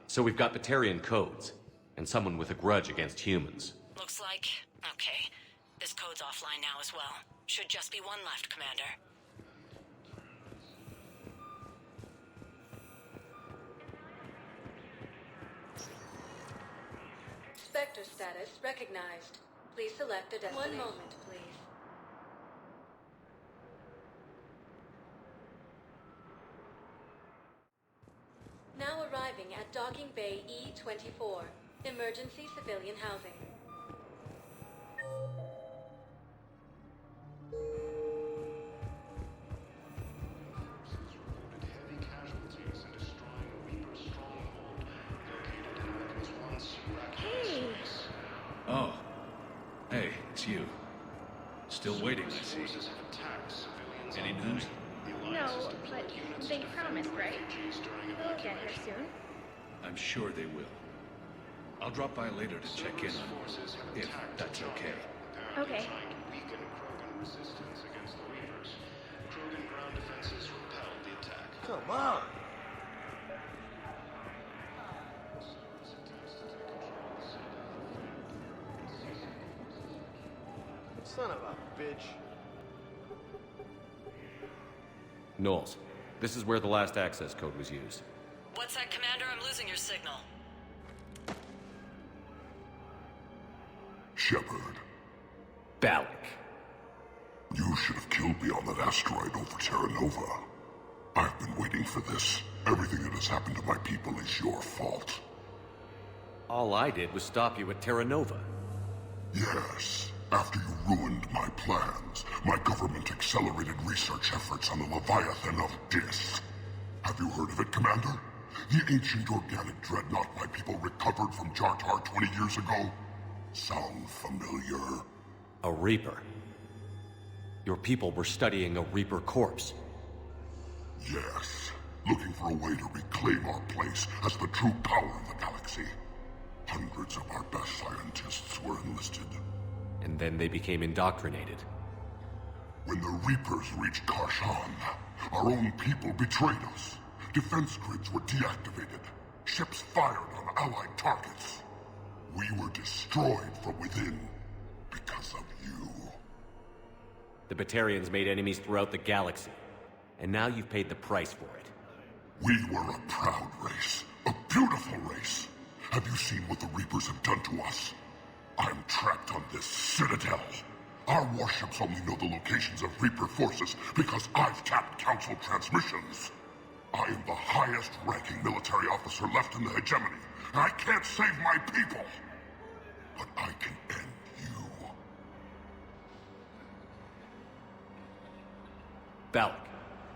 So we've got Batarian codes, and someone with a grudge against humans. Looks like... Okay. This code's offline now as well. Should just be one left, Commander. Spectre status recognized. Please select a destination. One moment, please. Now arriving at docking bay E-24. Emergency civilian housing. Hey! Oh. Hey, it's you. Still waiting, I see. Any news? No, but they promised, right? They'll get here soon. I'm sure they will. I'll drop by later to check in on if that's okay. Okay. Come on! Son of a bitch. Knowles, this is where the last access code was used. What's that, Commander? I'm losing your signal. Shepard. Balak. You should have killed me on that asteroid over Terra Nova. I've been waiting for this. Everything that has happened to my people is your fault. All I did was stop you at Terra Nova. Yes. After you ruined my plans, my government accelerated research efforts on the Leviathan of Dis. Have you heard of it, Commander? The ancient organic dreadnought my people recovered from Jartar 20 years ago? Sound familiar? A Reaper. Your people were studying a Reaper corpse. Yes. Looking for a way to reclaim our place as the true power of the galaxy. Hundreds of our best scientists were enlisted. And then they became indoctrinated. When the Reapers reached Karshan, our own people betrayed us. Defense grids were deactivated. Ships fired on Allied targets. We were destroyed from within because of you. The Batarians made enemies throughout the galaxy. And now you've paid the price for it. We were a proud race. A beautiful race. Have you seen what the Reapers have done to us? I'm trapped on this Citadel. Our warships only know the locations of Reaper forces because I've tapped Council transmissions. I am the highest-ranking military officer left in the hegemony, and I can't save my people. But I can end you. Balak,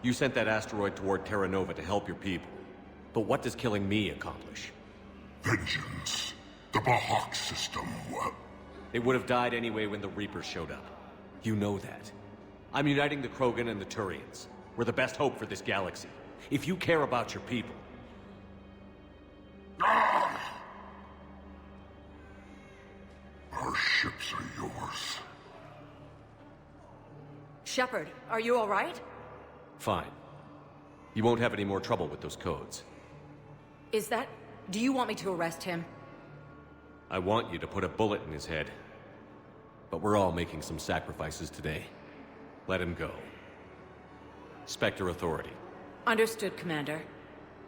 you sent that asteroid toward Terra Nova to help your people. But what does killing me accomplish? Vengeance. The Bahak system. It would have died anyway when the Reapers showed up. You know that. I'm uniting the Krogan and the Turians. We're the best hope for this galaxy. If you care about your people... Our ships are yours. Shepard, are you all right? Fine. You won't have any more trouble with those codes. Is that... Do you want me to arrest him? I want you to put a bullet in his head. But we're all making some sacrifices today. Let him go. Spectre Authority. Understood, Commander.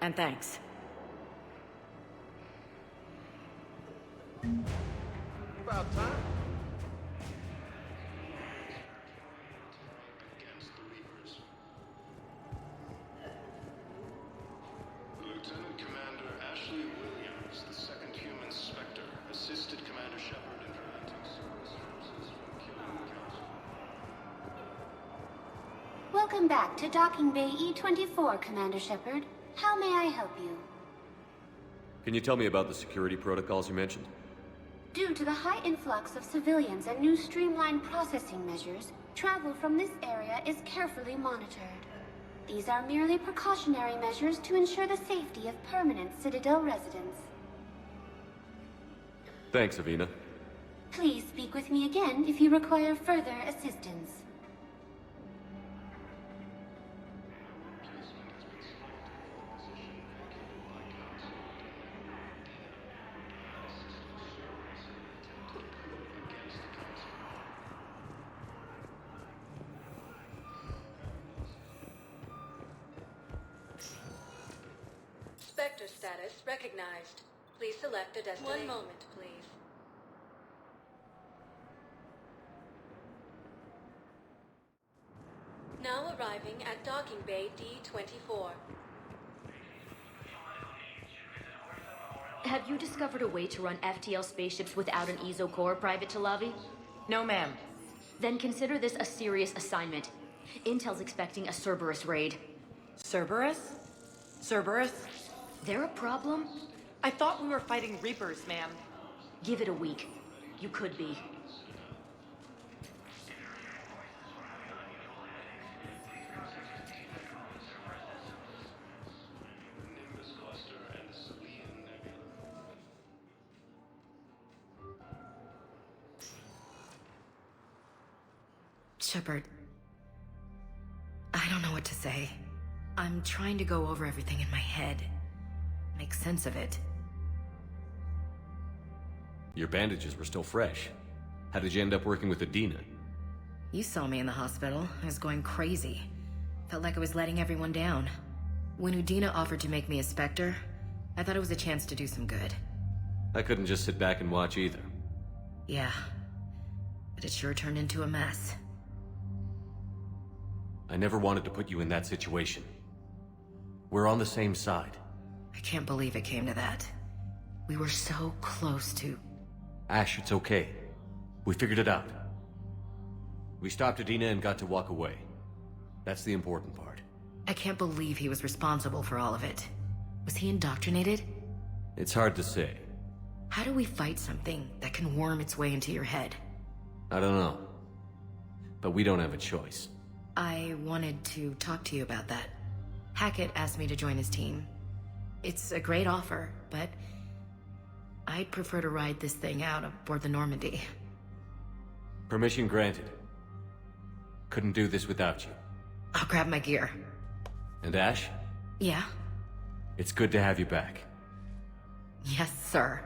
And thanks. About time. Lieutenant Commander Ashley Williams, the second human Spectre, assisted Commander Shepard in preventing service forces from killing the Council. Welcome back to Docking Bay E-24, Commander Shepard. How may I help you? Can you tell me about the security protocols you mentioned? Due to the high influx of civilians and new streamlined processing measures, travel from this area is carefully monitored. These are merely precautionary measures to ensure the safety of permanent Citadel residents. Thanks, Avina. Please speak with me again if you require further assistance. Spectre status recognized. Please select a destination. 1 moment, please. Now arriving at Docking Bay D-24. Have you discovered a way to run FTL spaceships without an EZO core, Private Talavi? No, ma'am. Then consider this a serious assignment. Intel's expecting a Cerberus raid. Cerberus? Cerberus? They're a problem? I thought we were fighting Reapers, ma'am. Give it a week. You could be. Shepard, I don't know what to say. I'm trying to go over everything in my head. Make sense of it. Your bandages were still fresh. How did you end up working with Adina? You saw me in the hospital. I was going crazy. Felt like I was letting everyone down. When Udina offered to make me a Spectre, I thought it was a chance to do some good. I couldn't just sit back and watch either. Yeah. But it sure turned into a mess. I never wanted to put you in that situation. We're on the same side. I can't believe it came to that. We were so close to... Ash, it's okay. We figured it out. We stopped Adina and got to walk away. That's the important part. I can't believe he was responsible for all of it. Was he indoctrinated? It's hard to say. How do we fight something that can worm its way into your head? I don't know. But we don't have a choice. I wanted to talk to you about that. Hackett asked me to join his team. It's a great offer, but I'd prefer to ride this thing out aboard the Normandy. Permission granted. Couldn't do this without you. I'll grab my gear. And Ash? Yeah? It's good to have you back. Yes, sir.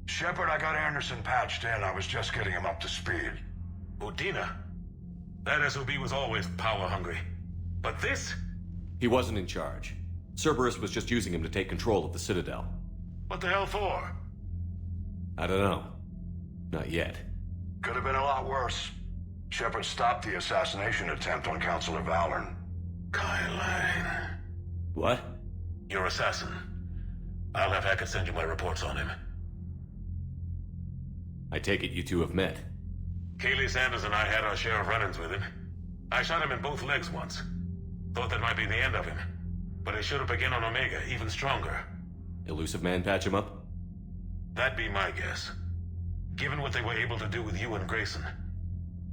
Shepard, I got Anderson patched in. I was just getting him up to speed. Udina? That SOB was always power-hungry. But this? He wasn't in charge. Cerberus was just using him to take control of the Citadel. What the hell for? I don't know. Not yet. Could have been a lot worse. Shepard stopped the assassination attempt on Counselor Valorn. Kai Lang. What? Your assassin. I'll have Hackett send you my reports on him. I take it you two have met. Kaylee Sanders and I had our share of run-ins with him. I shot him in both legs once. Thought that might be the end of him. But it should have begun on Omega, even stronger. Elusive Man patch him up? That'd be my guess. Given what they were able to do with you and Grayson,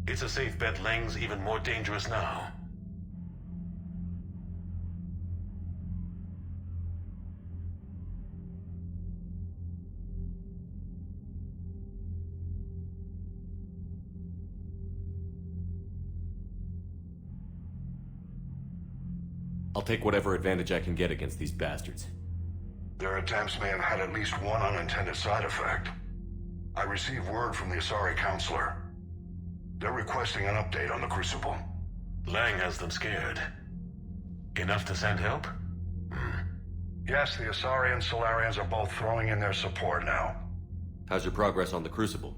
it's a safe bet Lang's even more dangerous now. I'll take whatever advantage I can get against these bastards. Their attempts may have had at least one unintended side effect. I received word from the Asari Counselor. They're requesting an update on the Crucible. Lang has them scared. Enough to send help? Yes, the Asari and Solarians are both throwing in their support now. How's your progress on the Crucible?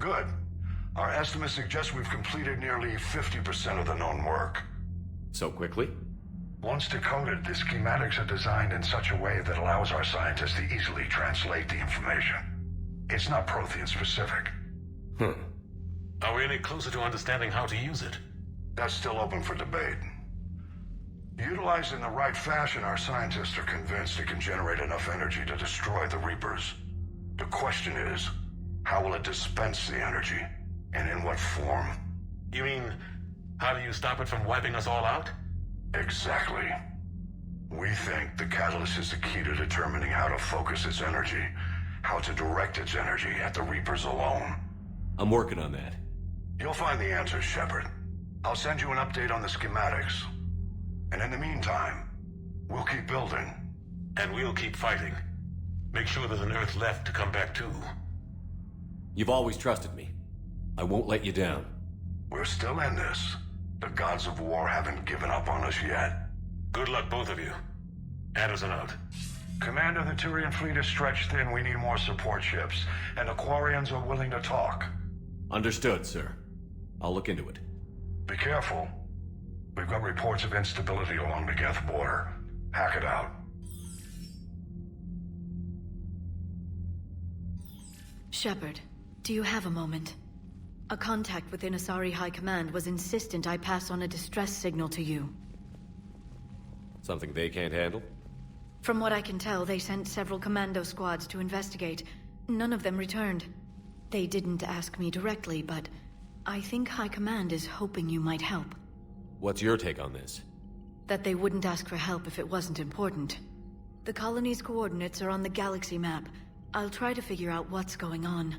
Good. Our estimates suggest we've completed nearly 50% of the known work. So quickly? Once decoded, the schematics are designed in such a way that allows our scientists to easily translate the information. It's not Prothean specific. Are we any closer to understanding how to use it? That's still open for debate. Utilized in the right fashion, our scientists are convinced it can generate enough energy to destroy the Reapers. The question is, how will it dispense the energy? And in what form? You mean, how do you stop it from wiping us all out? Exactly. We think the catalyst is the key to determining how to focus its energy, how to direct its energy at the Reapers alone. I'm working on that. You'll find the answers, Shepard. I'll send you an update on the schematics. And in the meantime, we'll keep building. And we'll keep fighting. Make sure there's an Earth left to come back to. You've always trusted me. I won't let you down. We're still in this. The gods of war haven't given up on us yet. Good luck, both of you. Anderson out. Commander, the Turian fleet is stretched thin. We need more support ships. And the Quarians are willing to talk. Understood, sir. I'll look into it. Be careful. We've got reports of instability along the Geth border. Hack it out. Shepard, do you have a moment? A contact within Asari High Command was insistent I pass on a distress signal to you. Something they can't handle? From what I can tell, they sent several commando squads to investigate. None of them returned. They didn't ask me directly, but I think High Command is hoping you might help. What's your take on this? That they wouldn't ask for help if it wasn't important. The colony's coordinates are on the galaxy map. I'll try to figure out what's going on.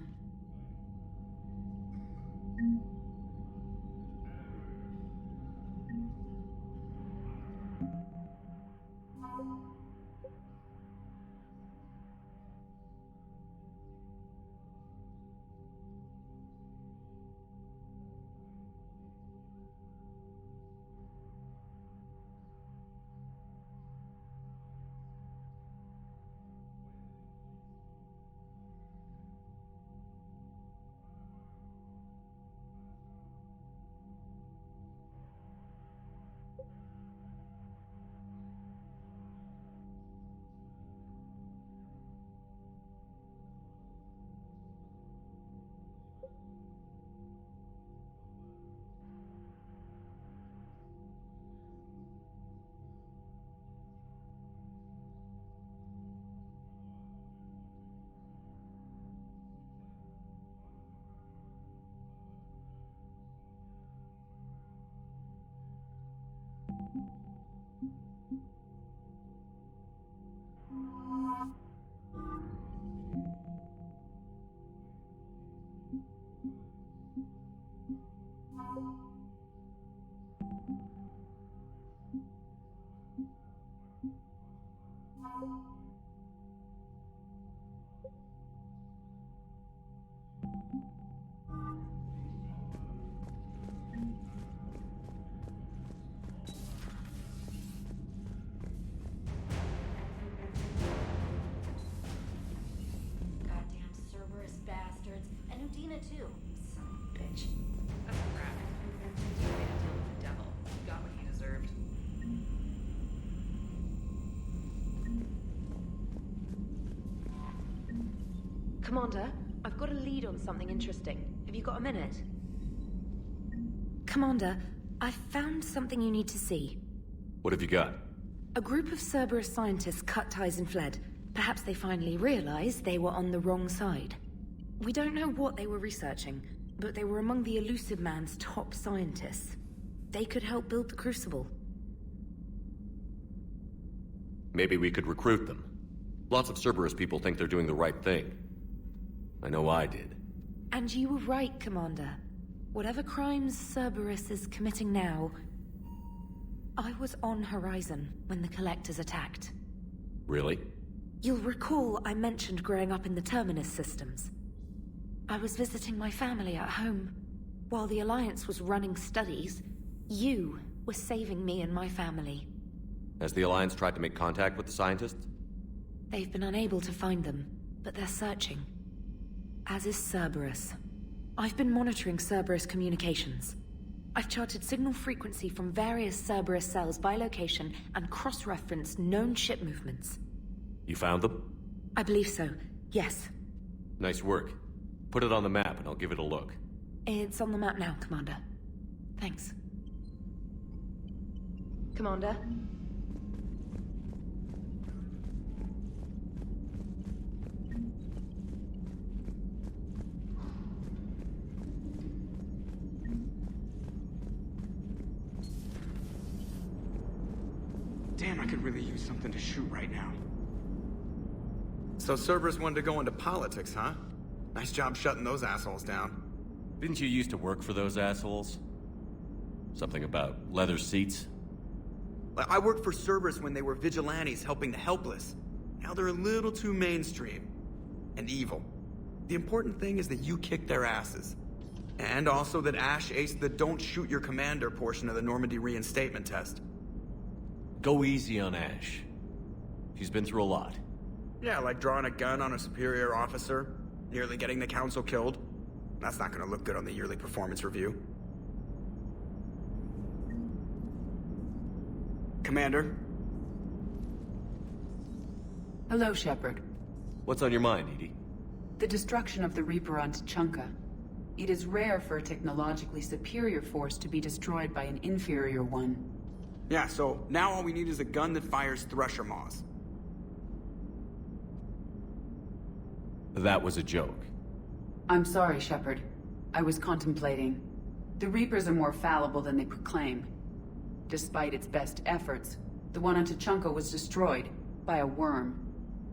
too. Son of a bitch. That's a crap. You made a deal with the devil. He got what he deserved. Commander, I've got a lead on something interesting. Have you got a minute? Commander, I've found something you need to see. What have you got? A group of Cerberus scientists cut ties and fled. Perhaps they finally realized they were on the wrong side. We don't know what they were researching, but they were among the Elusive Man's top scientists. They could help build the Crucible. Maybe we could recruit them. Lots of Cerberus people think they're doing the right thing. I know I did. And you were right, Commander. Whatever crimes Cerberus is committing now, I was on Horizon when the Collectors attacked. Really? You'll recall I mentioned growing up in the Terminus systems. I was visiting my family at home. While the Alliance was running studies, you were saving me and my family. Has the Alliance tried to make contact with the scientists? They've been unable to find them, but they're searching. As is Cerberus. I've been monitoring Cerberus communications. I've charted signal frequency from various Cerberus cells by location and cross-referenced known ship movements. You found them? I believe so, yes. Nice work. Put it on the map and I'll give it a look. It's on the map now, Commander. Thanks. Commander? Damn, I could really use something to shoot right now. So Cerberus wanted to go into politics, huh? Nice job shutting those assholes down. Didn't you used to work for those assholes? Something about leather seats? I worked for Cerberus when they were vigilantes helping the helpless. Now they're a little too mainstream. And evil. The important thing is that you kicked their asses. And also that Ash aced the don't shoot your commander portion of the Normandy reinstatement test. Go easy on Ash. She's been through a lot. Yeah, like drawing a gun on a superior officer, nearly getting the council killed. That's not gonna look good on the yearly performance review. Commander? Hello, Shepard. What's on your mind, Edie? The destruction of the Reaper on Tuchanka. It is rare for a technologically superior force to be destroyed by an inferior one. Yeah, so now all we need is a gun that fires Thresher Maws. That was a joke. I'm sorry, Shepard. I was contemplating. The Reapers are more fallible than they proclaim. Despite its best efforts, the one on Tuchanka was destroyed by a worm.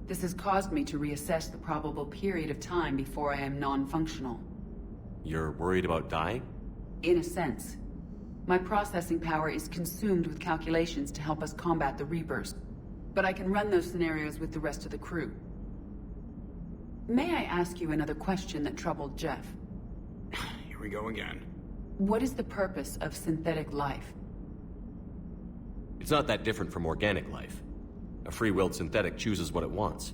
This has caused me to reassess the probable period of time before I am non-functional. You're worried about dying? In a sense. My processing power is consumed with calculations to help us combat the Reapers, but I can run those scenarios with the rest of the crew. May I ask you another question that troubled Jeff? Here we go again. What is the purpose of synthetic life? It's not that different from organic life. A free-willed synthetic chooses what it wants.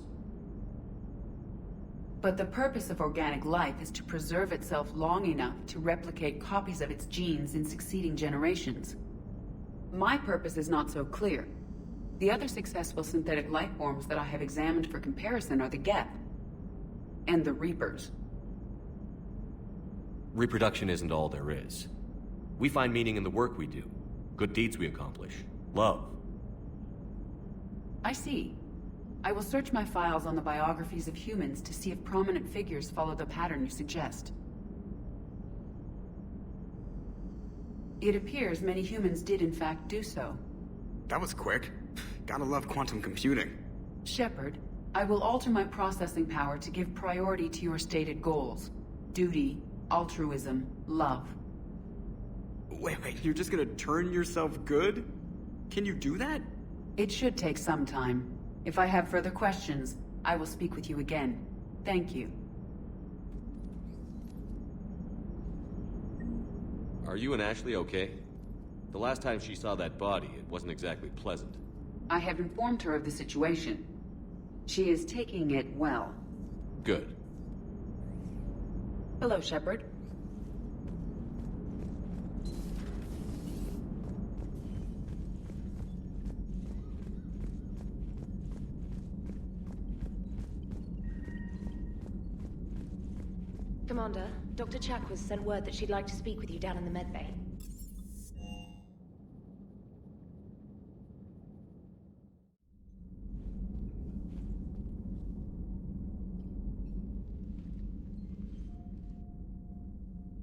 But the purpose of organic life is to preserve itself long enough to replicate copies of its genes in succeeding generations. My purpose is not so clear. The other successful synthetic life forms that I have examined for comparison are the Geth and the Reapers. Reproduction isn't all there is. We find meaning in the work we do, good deeds we accomplish, love. I see. I will search my files on the biographies of humans to see if prominent figures follow the pattern you suggest. It appears many humans did in fact do so. That was quick. Gotta love quantum computing. Shepard, I will alter my processing power to give priority to your stated goals. Duty, altruism, love. Wait, you're just gonna turn yourself good? Can you do that? It should take some time. If I have further questions, I will speak with you again. Thank you. Are you and Ashley okay? The last time she saw that body, it wasn't exactly pleasant. I have informed her of the situation. She is taking it well. Good. Hello, Shepard. Commander, Dr. Chakwas sent word that she'd like to speak with you down in the medbay.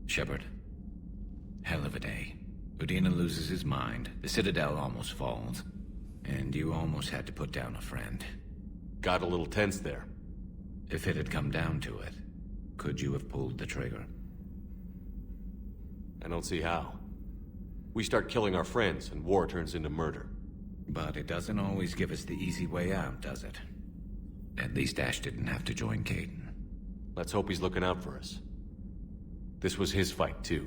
Shepard. Hell of a day. Udina loses his mind, the Citadel almost falls, and you almost had to put down a friend. Got a little tense there. If it had come down to it, could you have pulled the trigger? I don't see how. We start killing our friends, and war turns into murder. But it doesn't always give us the easy way out, does it? At least Ash didn't have to join Caden. Let's hope he's looking out for us. This was his fight, too.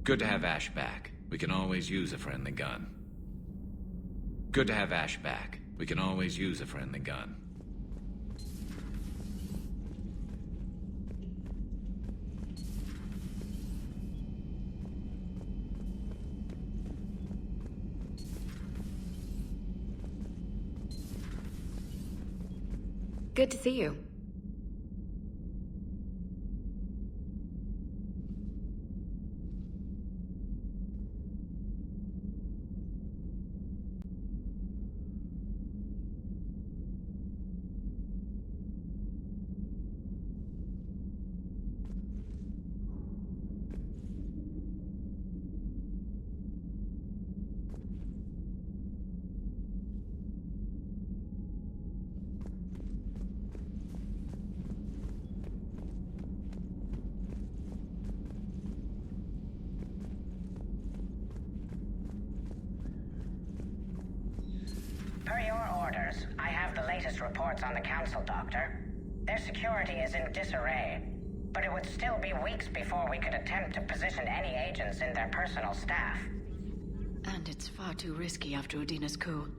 Good to have Ash back. We can always use a friendly gun. Good to have Ash back. We can always use a friendly gun. Good to see you. Per your orders, I have the latest reports on the Council, Doctor. Their security is in disarray, but it would still be weeks before we could attempt to position any agents in their personal staff. And it's far too risky after Udina's coup.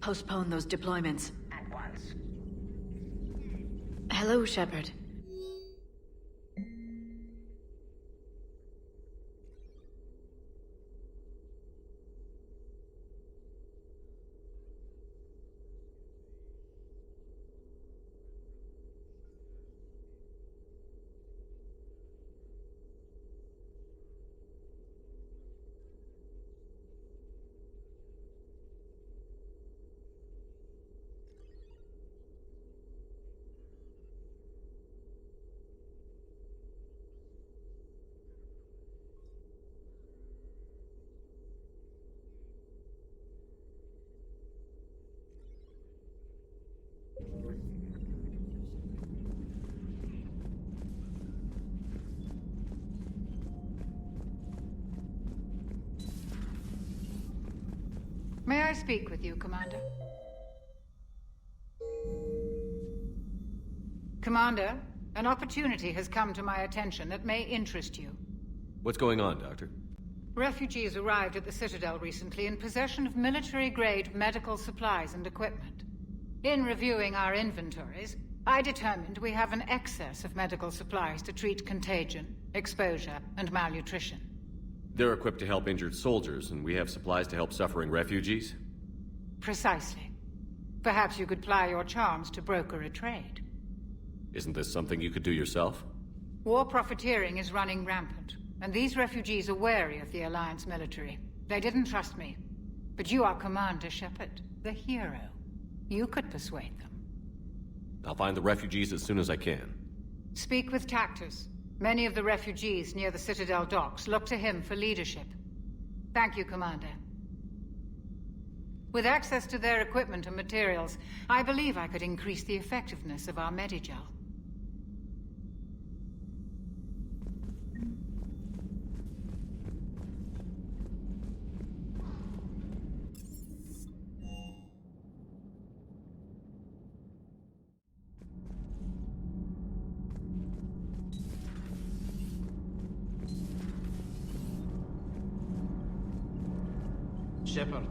Postpone those deployments. At once. Hello, Shepard. May I speak with you, Commander? Commander, an opportunity has come to my attention that may interest you. What's going on, Doctor? Refugees arrived at the Citadel recently in possession of military-grade medical supplies and equipment. In reviewing our inventories, I determined we have an excess of medical supplies to treat contagion, exposure, and malnutrition. They're equipped to help injured soldiers, and we have supplies to help suffering refugees? Precisely. Perhaps you could ply your charms to broker a trade. Isn't this something you could do yourself? War profiteering is running rampant, and these refugees are wary of the Alliance military. They didn't trust me. But you are Commander Shepard, the hero. You could persuade them. I'll find the refugees as soon as I can. Speak with Tactus. Many of the refugees near the Citadel docks look to him for leadership. Thank you, Commander. With access to their equipment and materials, I believe I could increase the effectiveness of our Medigel. Shepard.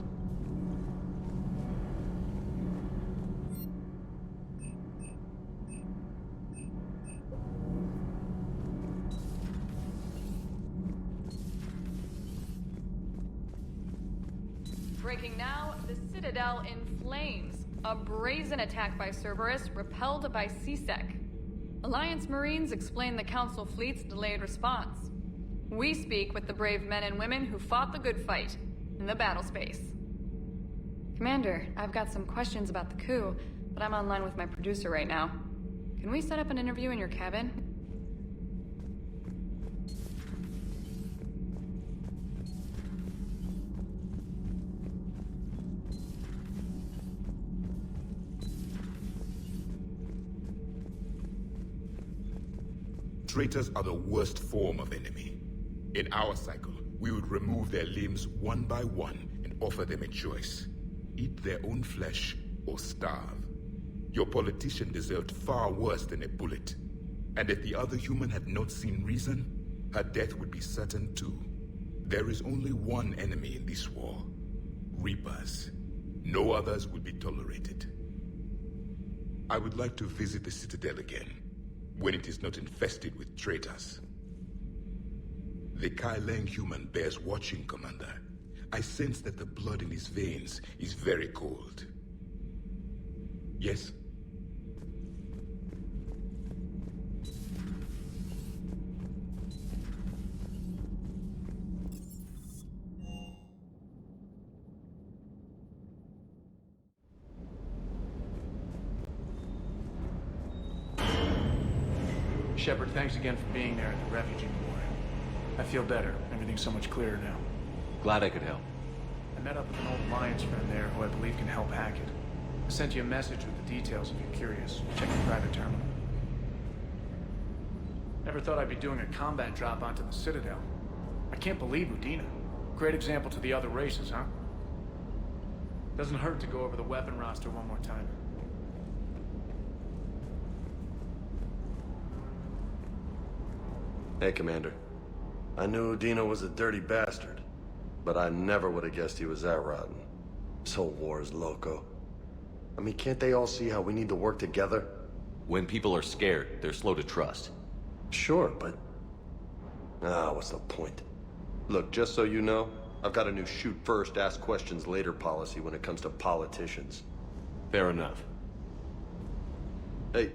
the Citadel in flames. A brazen attack by Cerberus, repelled by CSEC. Alliance Marines explain the Council fleet's delayed response. We speak with the brave men and women who fought the good fight in the battle space. Commander, I've got some questions about the coup, but I'm online with my producer right now. Can we set up an interview in your cabin? Traitors are the worst form of enemy. In our cycle, we would remove their limbs one by one and offer them a choice. Eat their own flesh or starve. Your politician deserved far worse than a bullet. And if the other human had not seen reason, her death would be certain too. There is only one enemy in this war. Reapers. No others will be tolerated. I would like to visit the Citadel again, when it is not infested with traitors. The Kai Leng human bears watching, Commander. I sense that the blood in his veins is very cold. Yes? Shepard, thanks again for being there at the refugee memorial. I feel better. Everything's so much clearer now. Glad I could help. I met up with an old Alliance friend there who I believe can help hack it. I sent you a message with the details if you're curious. Check your private terminal. Never thought I'd be doing a combat drop onto the Citadel. I can't believe Udina. Great example to the other races, huh? Doesn't hurt to go over the weapon roster one more time. Hey, Commander. I knew Udina was a dirty bastard, but I never would have guessed he was that rotten. This whole war is loco. I mean, can't they all see how we need to work together? When people are scared, they're slow to trust. Sure, but... what's the point? Look, just so you know, I've got a new shoot first, ask questions later policy when it comes to politicians. Fair enough. Hey.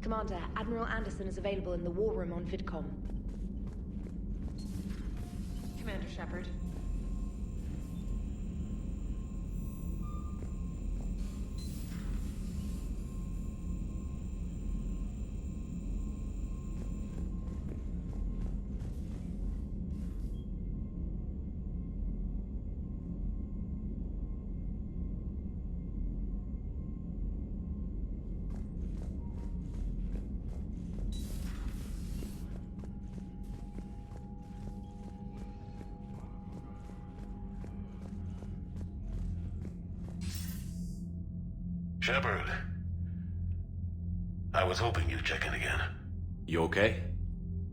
Commander, Admiral Anderson is available in the war room on VidCom. Commander Shepard. Shepard. I was hoping you'd check in again. You okay?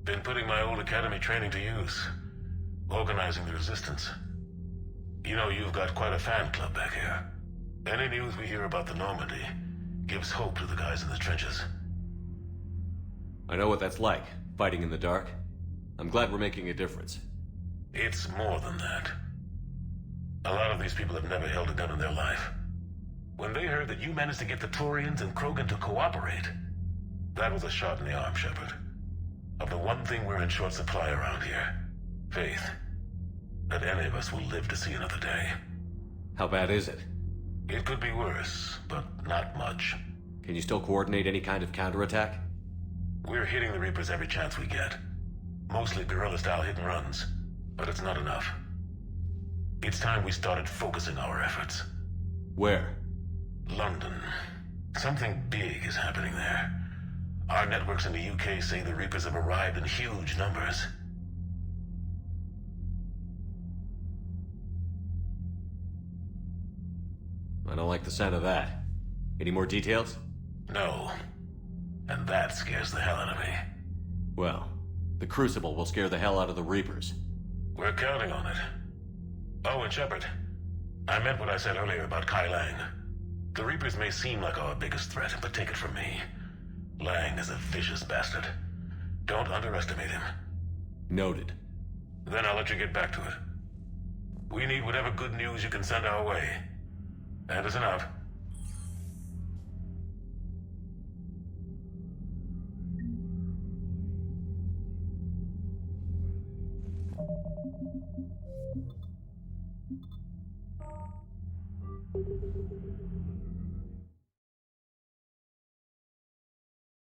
Been putting my old academy training to use. Organizing the resistance. You know, you've got quite a fan club back here. Any news we hear about the Normandy gives hope to the guys in the trenches. I know what that's like, fighting in the dark. I'm glad we're making a difference. It's more than that. A lot of these people have never held a gun in their life. When they heard that you managed to get the Turians and Krogan to cooperate, that was a shot in the arm, Shepard. Of the one thing we're in short supply around here, faith. That any of us will live to see another day. How bad is it? It could be worse, but not much. Can you still coordinate any kind of counterattack? We're hitting the Reapers every chance we get. Mostly guerrilla-style hit-and-runs, but it's not enough. It's time we started focusing our efforts. Where? London. Something big is happening there. Our networks in the UK say the Reapers have arrived in huge numbers. I don't like the sound of that. Any more details? No. And that scares the hell out of me. Well, the Crucible will scare the hell out of the Reapers. We're counting on it. Oh, and Shepard, I meant what I said earlier about Kai Leng. The Reapers may seem like our biggest threat, but take it from me. Lang is a vicious bastard. Don't underestimate him. Noted. Then I'll let you get back to it. We need whatever good news you can send our way. Anderson out.